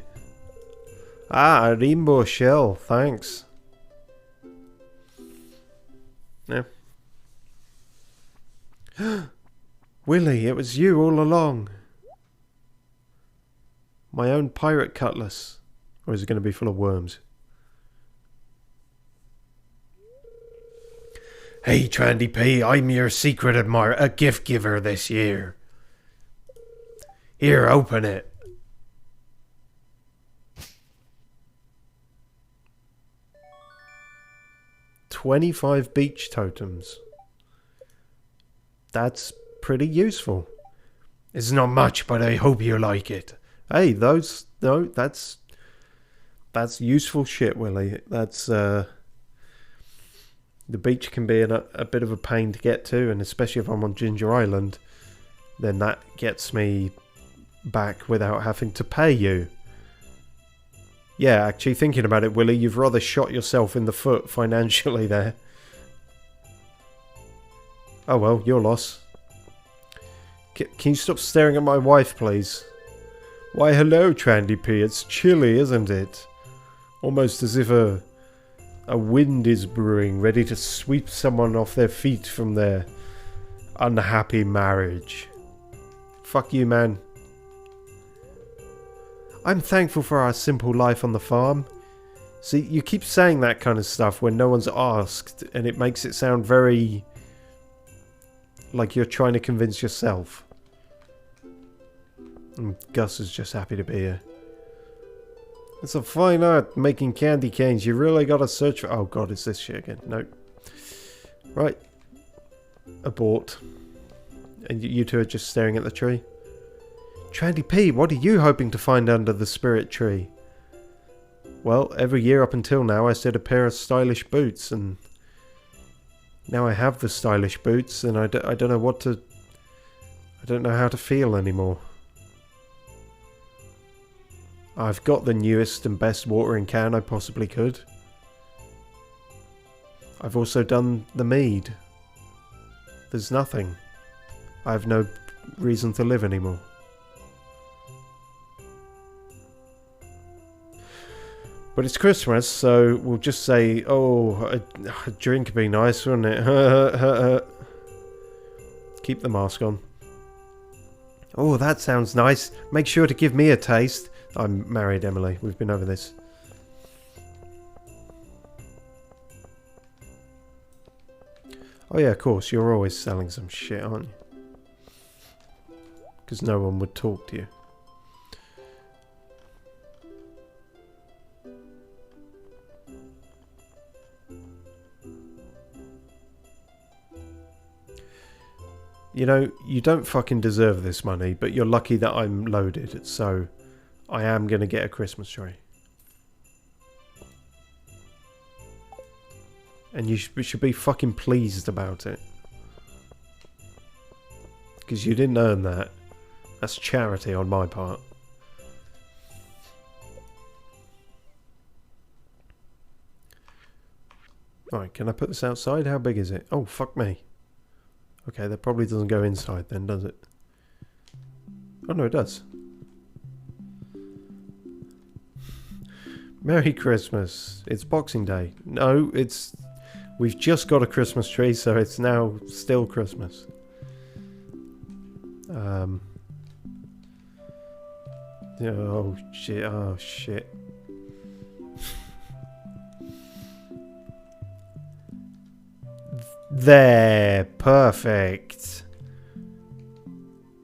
Ah, a rainbow shell. Thanks. Yeah. Willie, it was you all along. My own pirate cutlass. Or is it going to be full of worms? Hey, Trandy P, I'm your secret admirer, a gift giver this year. Here, open it. $25 beach totems. That's pretty useful. It's not much, but I hope you like it. Hey, that's useful shit, Willie. That's the beach can be a bit of a pain to get to, and especially if I'm on Ginger Island, then that gets me back without having to pay you. Yeah, actually thinking about it, Willie, you've rather shot yourself in the foot financially there. Oh well, your loss. Can you stop staring at my wife, please? Why, hello, Trandy P. It's chilly, isn't it? Almost as if a wind is brewing, ready to sweep someone off their feet from their unhappy marriage. Fuck you, man. I'm thankful for our simple life on the farm. See, you keep saying that kind of stuff when no one's asked, and it makes it sound very... like you're trying to convince yourself. And Gus is just happy to be here. It's a fine art making candy canes. You really gotta search for... Oh god, it's this shit again. No. Right. Abort. And you two are just staring at the tree. Trandy P, what are you hoping to find under the spirit tree? Well, every year up until now I said a pair of stylish boots, and now I have the stylish boots, and I don't know what to... I don't know how to feel anymore. I've got the newest and best watering can I possibly could. I've also done the mead. There's nothing. I have no reason to live anymore. But it's Christmas, so we'll just say, oh, a drink would be nice, wouldn't it? Keep the mask on. Oh, that sounds nice. Make sure to give me a taste. I'm married, Emily. We've been over this. Oh yeah, of course. You're always selling some shit, aren't you? Because no one would talk to you. You know, you don't fucking deserve this money, but you're lucky that I'm loaded, so I am going to get a Christmas tree. And you should be fucking pleased about it. Because you didn't earn that. That's charity on my part. Alright, can I put this outside? How big is it? Oh, fuck me. Okay, that probably doesn't go inside then, does it? Oh no, it does. Merry Christmas. It's Boxing Day. No, it's... We've just got a Christmas tree, so it's now still Christmas. Oh shit, oh shit. There, perfect.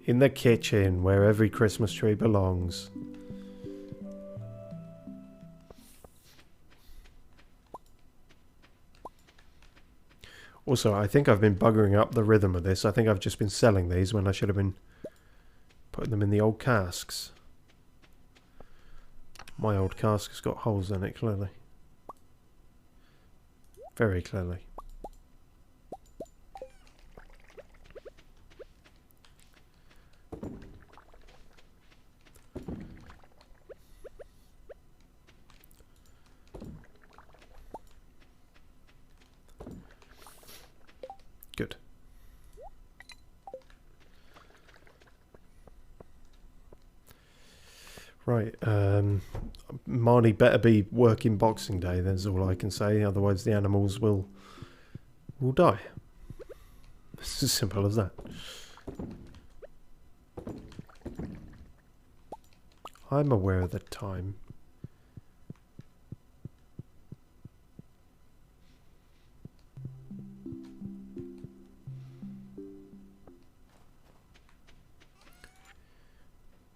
In the kitchen, where every Christmas tree belongs. Also, I think I've been buggering up the rhythm of this. I think I've just been selling these when I should have been putting them in the old casks. My old cask has got holes in it, clearly. Very clearly. Good. Right, Marnie better be working Boxing Day, that's all I can say, otherwise the animals will die. It's as simple as that. I'm aware of the time.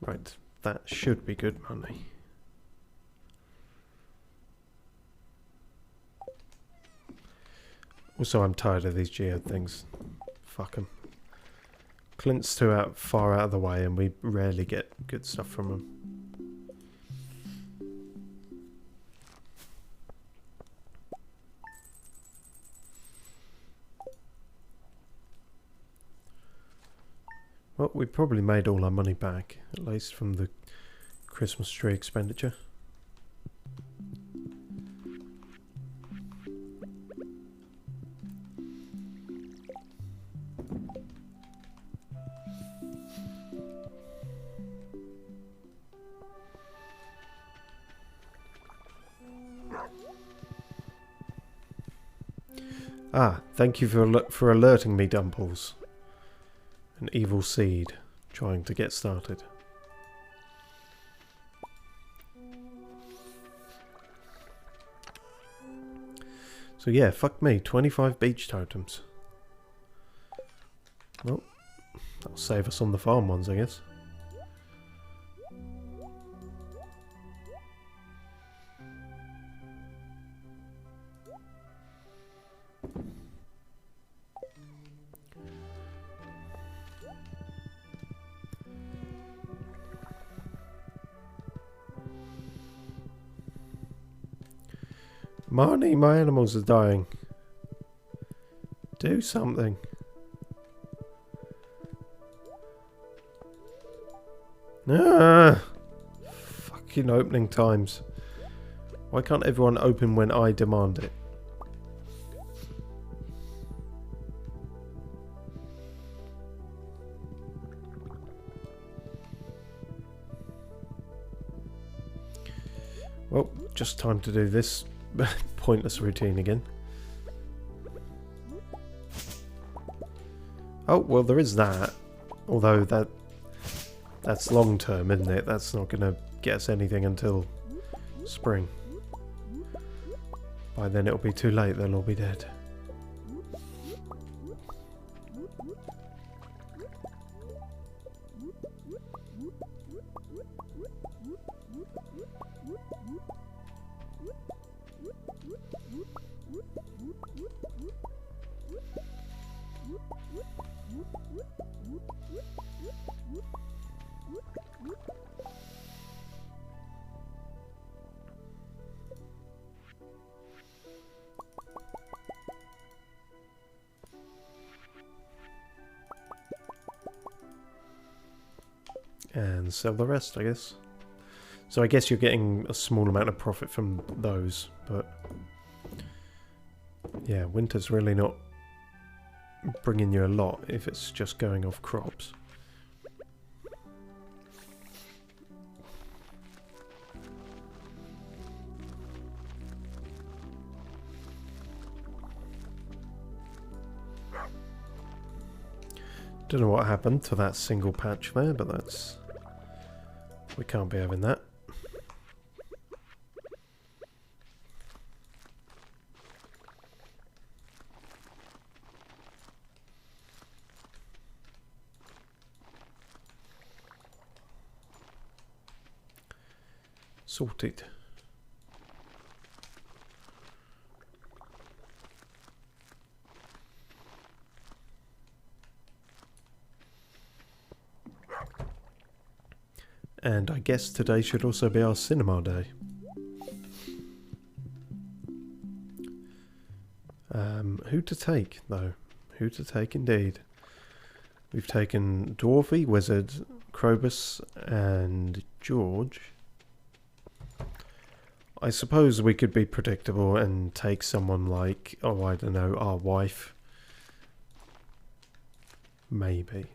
Right, that should be good money. Also, I'm tired of these geode things. Fuck them. Clint's too far out of the way, and we rarely get good stuff from them. Well, we probably made all our money back, at least from the Christmas tree expenditure. Ah, thank you for alerting me, Dumples. An evil seed trying to get started. So yeah, fuck me, 25 beach totems. Well, that'll save us on the farm ones, I guess. Marnie, my animals are dying. Do something. Ah! Fucking opening times. Why can't everyone open when I demand it? Well, just time to do this pointless routine again. Oh, well, there is that. Although that's long term, isn't it? That's not going to get us anything until spring. By then it'll be too late, they'll all be dead. And sell the rest, I guess. So I guess you're getting a small amount of profit from those, but yeah, winter's really not bringing you a lot if it's just going off crops. Don't know what happened to that single patch there, but that's... we can't be having that. Sorted. And I guess today should also be our cinema day. Who to take, though? Who to take indeed. We've taken Dwarfy, Wizard, Krobus, and George. I suppose we could be predictable and take someone like, oh, I don't know, our wife. Maybe.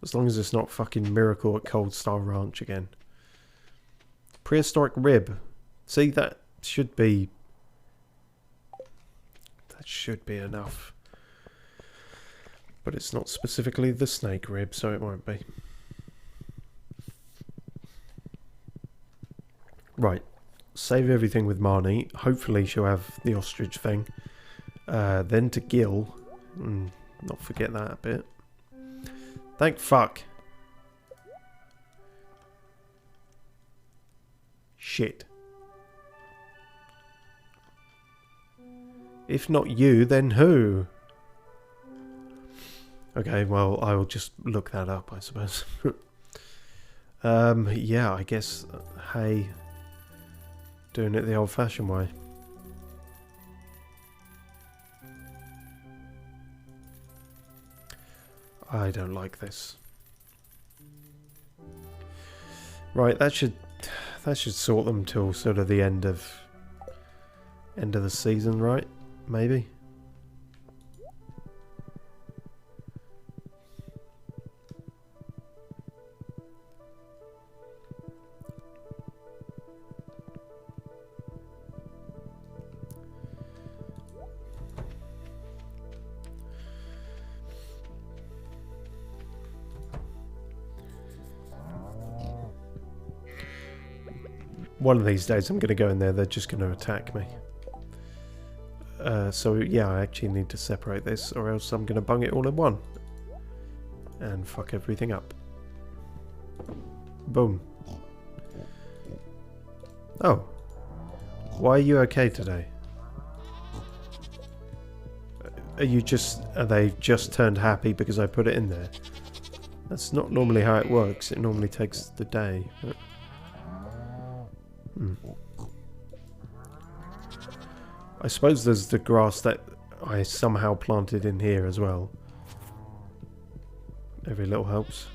As long as it's not fucking Miracle at Cold Star Ranch again. Prehistoric Rib. See, that should be enough. But it's not specifically the snake rib, so it won't be. Right. Save everything with Marnie. Hopefully she'll have the ostrich thing. Then to Gil. Not forget that bit. Thank fuck. Shit. If not you, then who? Okay, well, I will just look that up, I suppose. Yeah, I guess hay. Doing it the old-fashioned way. I don't like this. Right, that should sort them till sort of the end of the season, right? Maybe. One of these days I'm going to go in there, they're just going to attack me. So yeah, I actually need to separate this or else I'm going to bung it all in one. And fuck everything up. Boom. Oh. Why are you okay today? Are they just turned happy because I put it in there? That's not normally how it works. It normally takes the day. But... I suppose there's the grass that I somehow planted in here as well. Every little helps.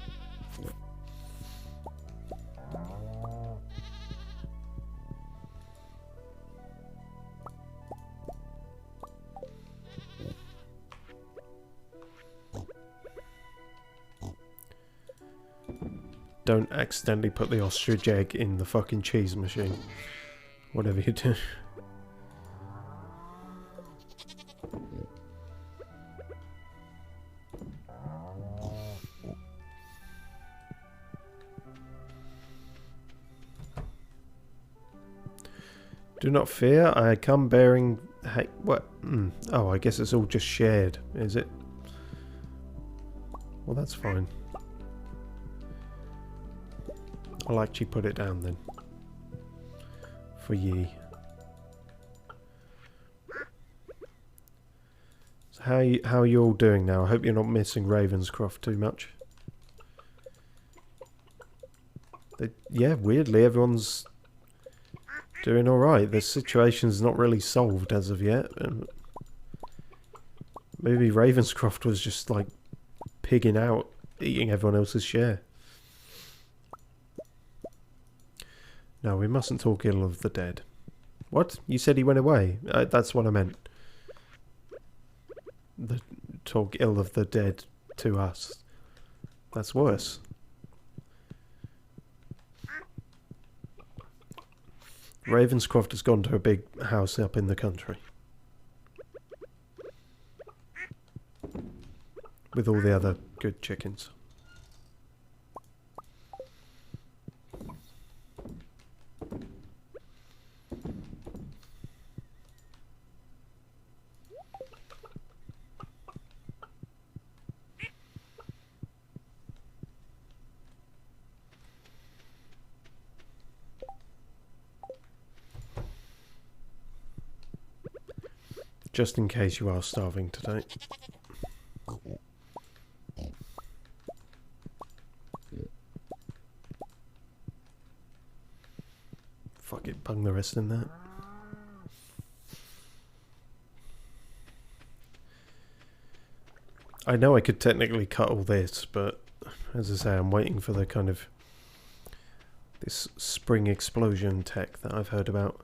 Don't accidentally put the ostrich egg in the fucking cheese machine. Whatever you do. Do not fear, I come bearing... Hey, what? Oh, I guess it's all just shared, is it? Well, that's fine. I'll actually put it down then. For ye. So how are you all doing now? I hope you're not missing Ravenscroft too much. Yeah, weirdly everyone's doing alright. The situation's not really solved as of yet. Maybe Ravenscroft was just like pigging out, eating everyone else's share. No, we mustn't talk ill of the dead. What? You said he went away? That's what I meant. Talk ill of the dead to us. That's worse. Ravenscroft has gone to a big house up in the country. With all the other good chickens. Just in case you are starving today. Fuck it, bung the rest in that. I know I could technically cut all this, but as I say, I'm waiting for the kind of this spring explosion tech that I've heard about.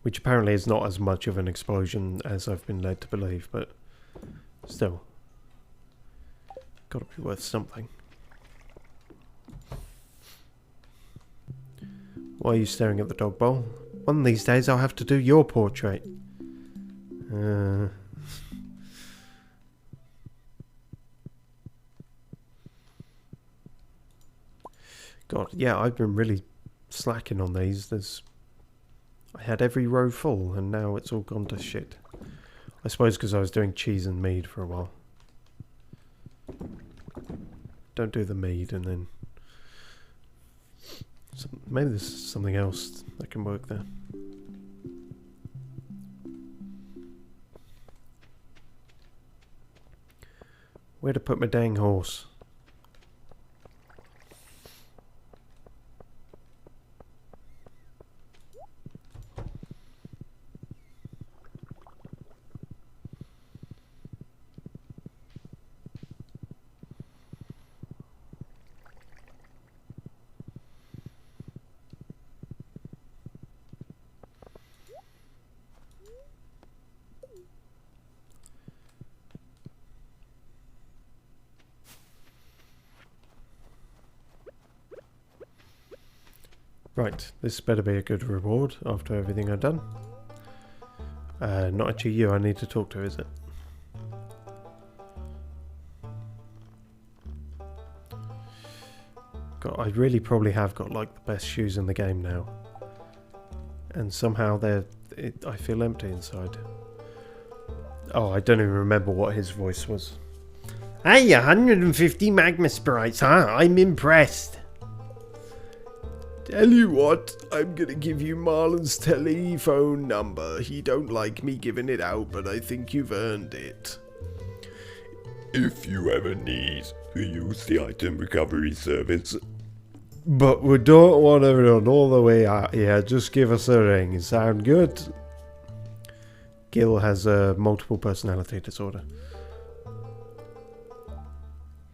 Which apparently is not as much of an explosion as I've been led to believe, but still. Gotta be worth something. Why are you staring at the dog bowl? One of these days I'll have to do your portrait. God, yeah, I've been really slacking on these. I had every row full, and now it's all gone to shit. I suppose because I was doing cheese and mead for a while. Don't do the mead, and then... maybe there's something else that can work there. Where to put my dang horse? Right, this better be a good reward after everything I've done. Not actually you I need to talk to, is it? God, I really probably have got like the best shoes in the game now. And somehow I feel empty inside. Oh, I don't even remember what his voice was. Hey, 150 magma sprites, huh? I'm impressed. Tell you what, I'm gonna give you Marlon's telephone number. He don't like me giving it out, but I think you've earned it. If you ever need to use the item recovery service. But we don't want to run all the way out here. Just give us a ring. Sound good? Gil has a multiple personality disorder.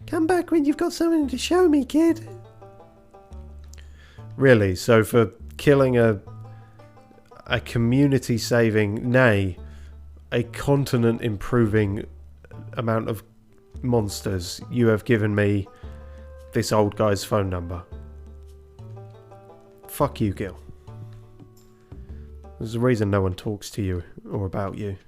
Come back when you've got something to show me, kid. Really? So for killing a community-saving, nay, a continent-improving amount of monsters, you have given me this old guy's phone number. Fuck you, Gil. There's a reason no one talks to you or about you.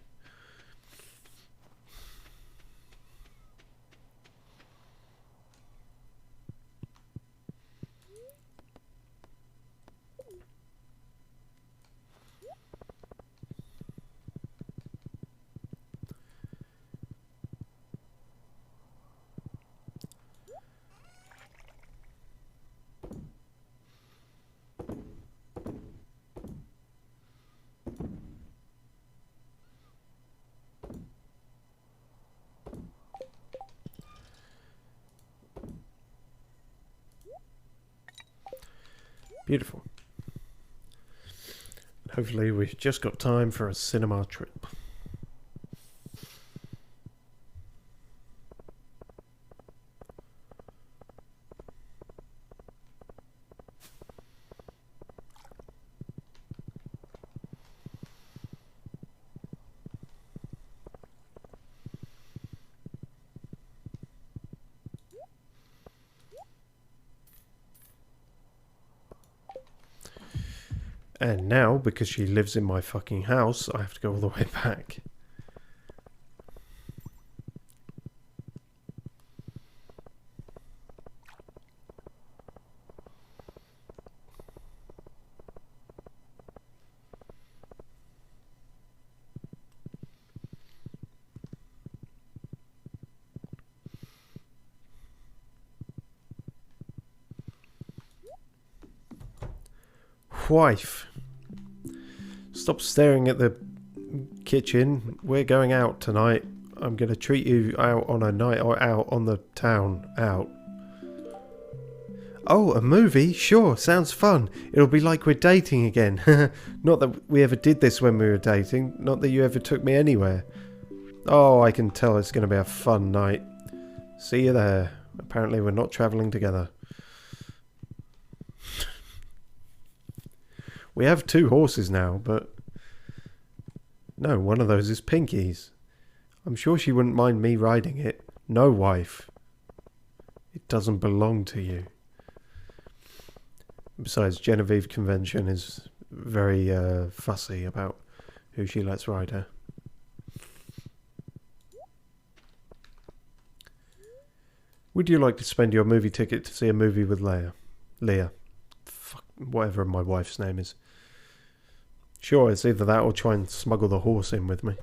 Beautiful. Hopefully we've just got time for a cinema trip. And now, because she lives in my fucking house, I have to go all the way back. Wife, stop staring at the kitchen. We're going out tonight. I'm going to treat you out on a night or out on the town out. Oh, a movie? Sure, sounds fun. It'll be like we're dating again. Not that we ever did this when we were dating. Not that you ever took me anywhere. Oh, I can tell it's going to be a fun night. See you there. Apparently we're not travelling together. We have 2 horses now, but no, one of those is Pinky's. I'm sure she wouldn't mind me riding it. No, wife. It doesn't belong to you. Besides, Genevieve Convention is very fussy about who she lets ride her. Would you like to spend your movie ticket to see a movie with Leah? Leah. Fuck, whatever my wife's name is. Sure, it's either that or try and smuggle the horse in with me.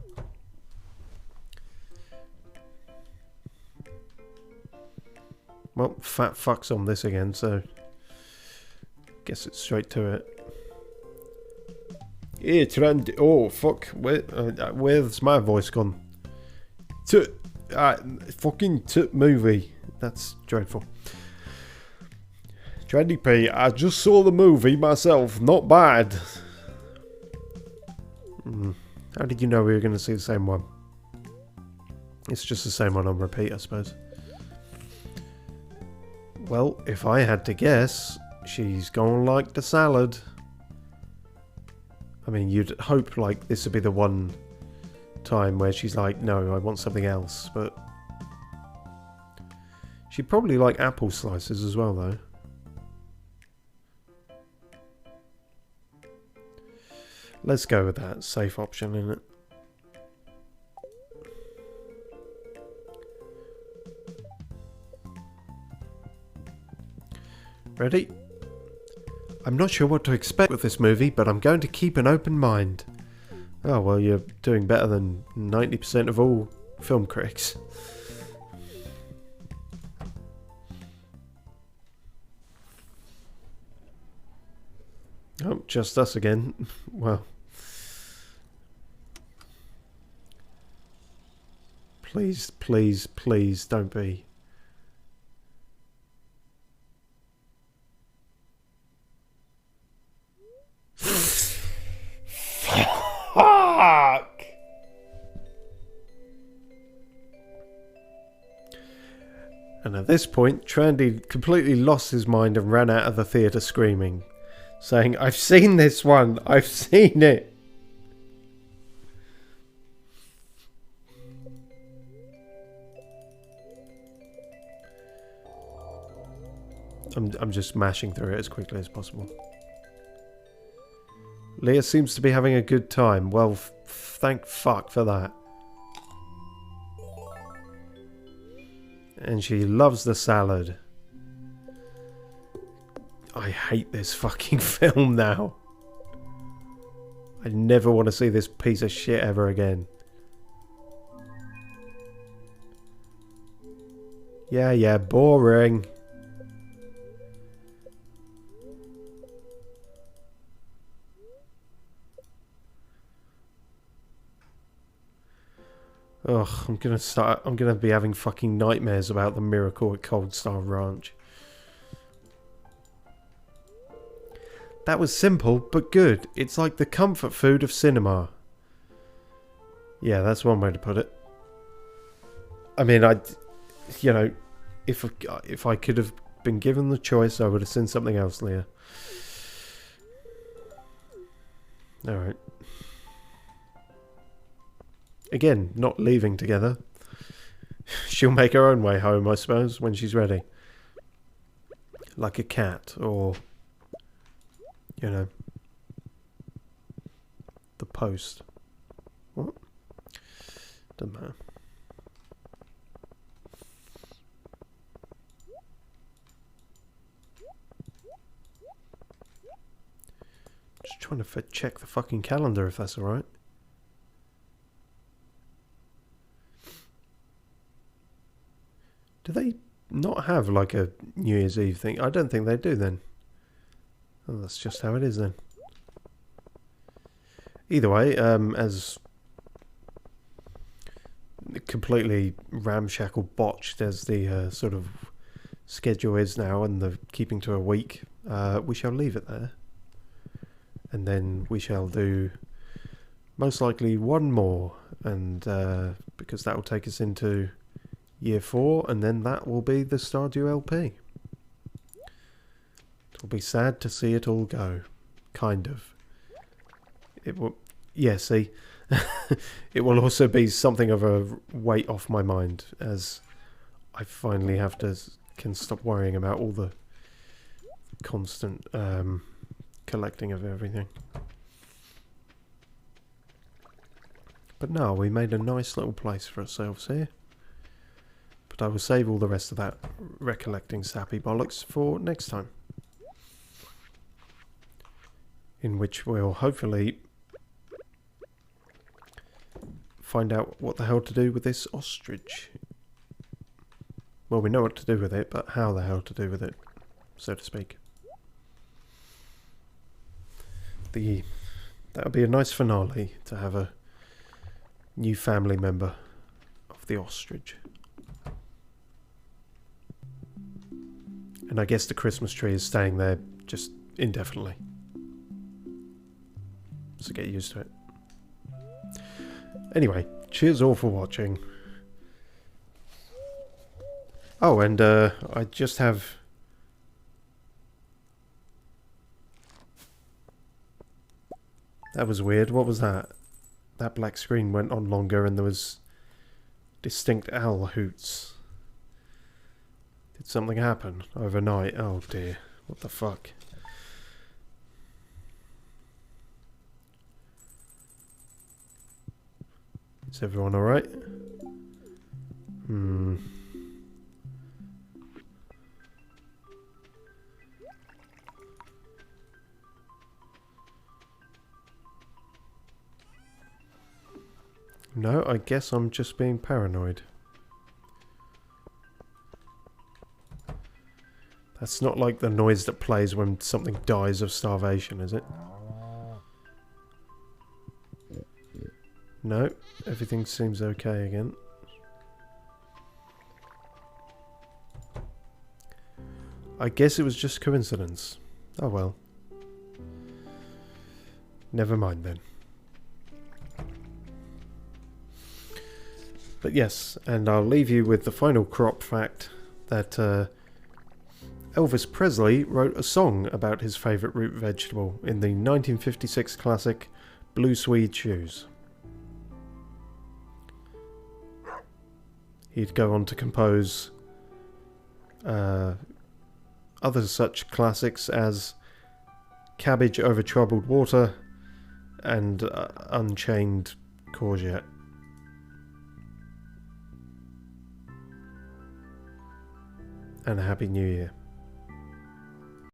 Well, fat fuck's on this again, so guess it's straight to it. Yeah, trend. Oh fuck! Where's my voice gone? Fucking movie. That's dreadful. Trendy P, I just saw the movie myself. Not bad. How did you know we were going to see the same one? It's just the same one on repeat, I suppose. Well, if I had to guess, she's gonna like the salad. I mean, you'd hope like this would be the one time where she's like, no, I want something else, but she'd probably like apple slices as well, though. Let's go with that safe option, innit? Ready? I'm not sure what to expect with this movie, but I'm going to keep an open mind. Oh, well, you're doing better than 90% of all film critics. Oh, just us again. Well. Please, please, please don't be. Fuck! And at this point, Trandy completely lost his mind and ran out of the theatre screaming, saying, "I've seen this one! I've seen it!" I'm just mashing through it as quickly as possible. Leah seems to be having a good time. Well, thank fuck for that. And she loves the salad. I hate this fucking film now. I never want to see this piece of shit ever again. Yeah, boring. Ugh, I'm gonna be having fucking nightmares about the miracle at Cold Star Ranch. That was simple, but good. It's like the comfort food of cinema. Yeah, that's one way to put it. I mean, you know, if I could have been given the choice, I would have seen something else, Leah. Alright. Again, not leaving together. She'll make her own way home, I suppose, when she's ready. Like a cat, or, you know, the post. What? Doesn't matter. Just trying to check the fucking calendar, if that's alright. Do they not have like a New Year's Eve thing? I don't think they do then. Oh, that's just how it is then. Either way, as completely ramshackle botched as the sort of schedule is now and the keeping to a week, we shall leave it there. And then we shall do most likely one more, and because that will take us into Year 4, and then that will be the Stardew LP. It'll be sad to see it all go. Kind of. It will... Yeah, see? It will also be something of a weight off my mind, as I finally can stop worrying about all the constant collecting of everything. But no, we made a nice little place for ourselves here. But I will save all the rest of that recollecting sappy bollocks for next time. In which we'll hopefully find out what the hell to do with this ostrich. Well, we know what to do with it, but how the hell to do with it, so to speak. That would be a nice finale, to have a new family member of the ostrich. And I guess the Christmas tree is staying there just indefinitely. So get used to it. Anyway, cheers all for watching. Oh, and I just have... That was weird. What was that? That black screen went on longer and there was distinct owl hoots. Did something happen overnight? Oh dear. What the fuck? Is everyone alright? No, I guess I'm just being paranoid. That's not like the noise that plays when something dies of starvation, is it? No, everything seems okay again. I guess it was just coincidence. Oh well. Never mind then. But yes, and I'll leave you with the final crop fact that Elvis Presley wrote a song about his favourite root vegetable in the 1956 classic Blue Suede Shoes. He'd go on to compose other such classics as Cabbage Over Troubled Water and Unchained Courgette. And a Happy New Year.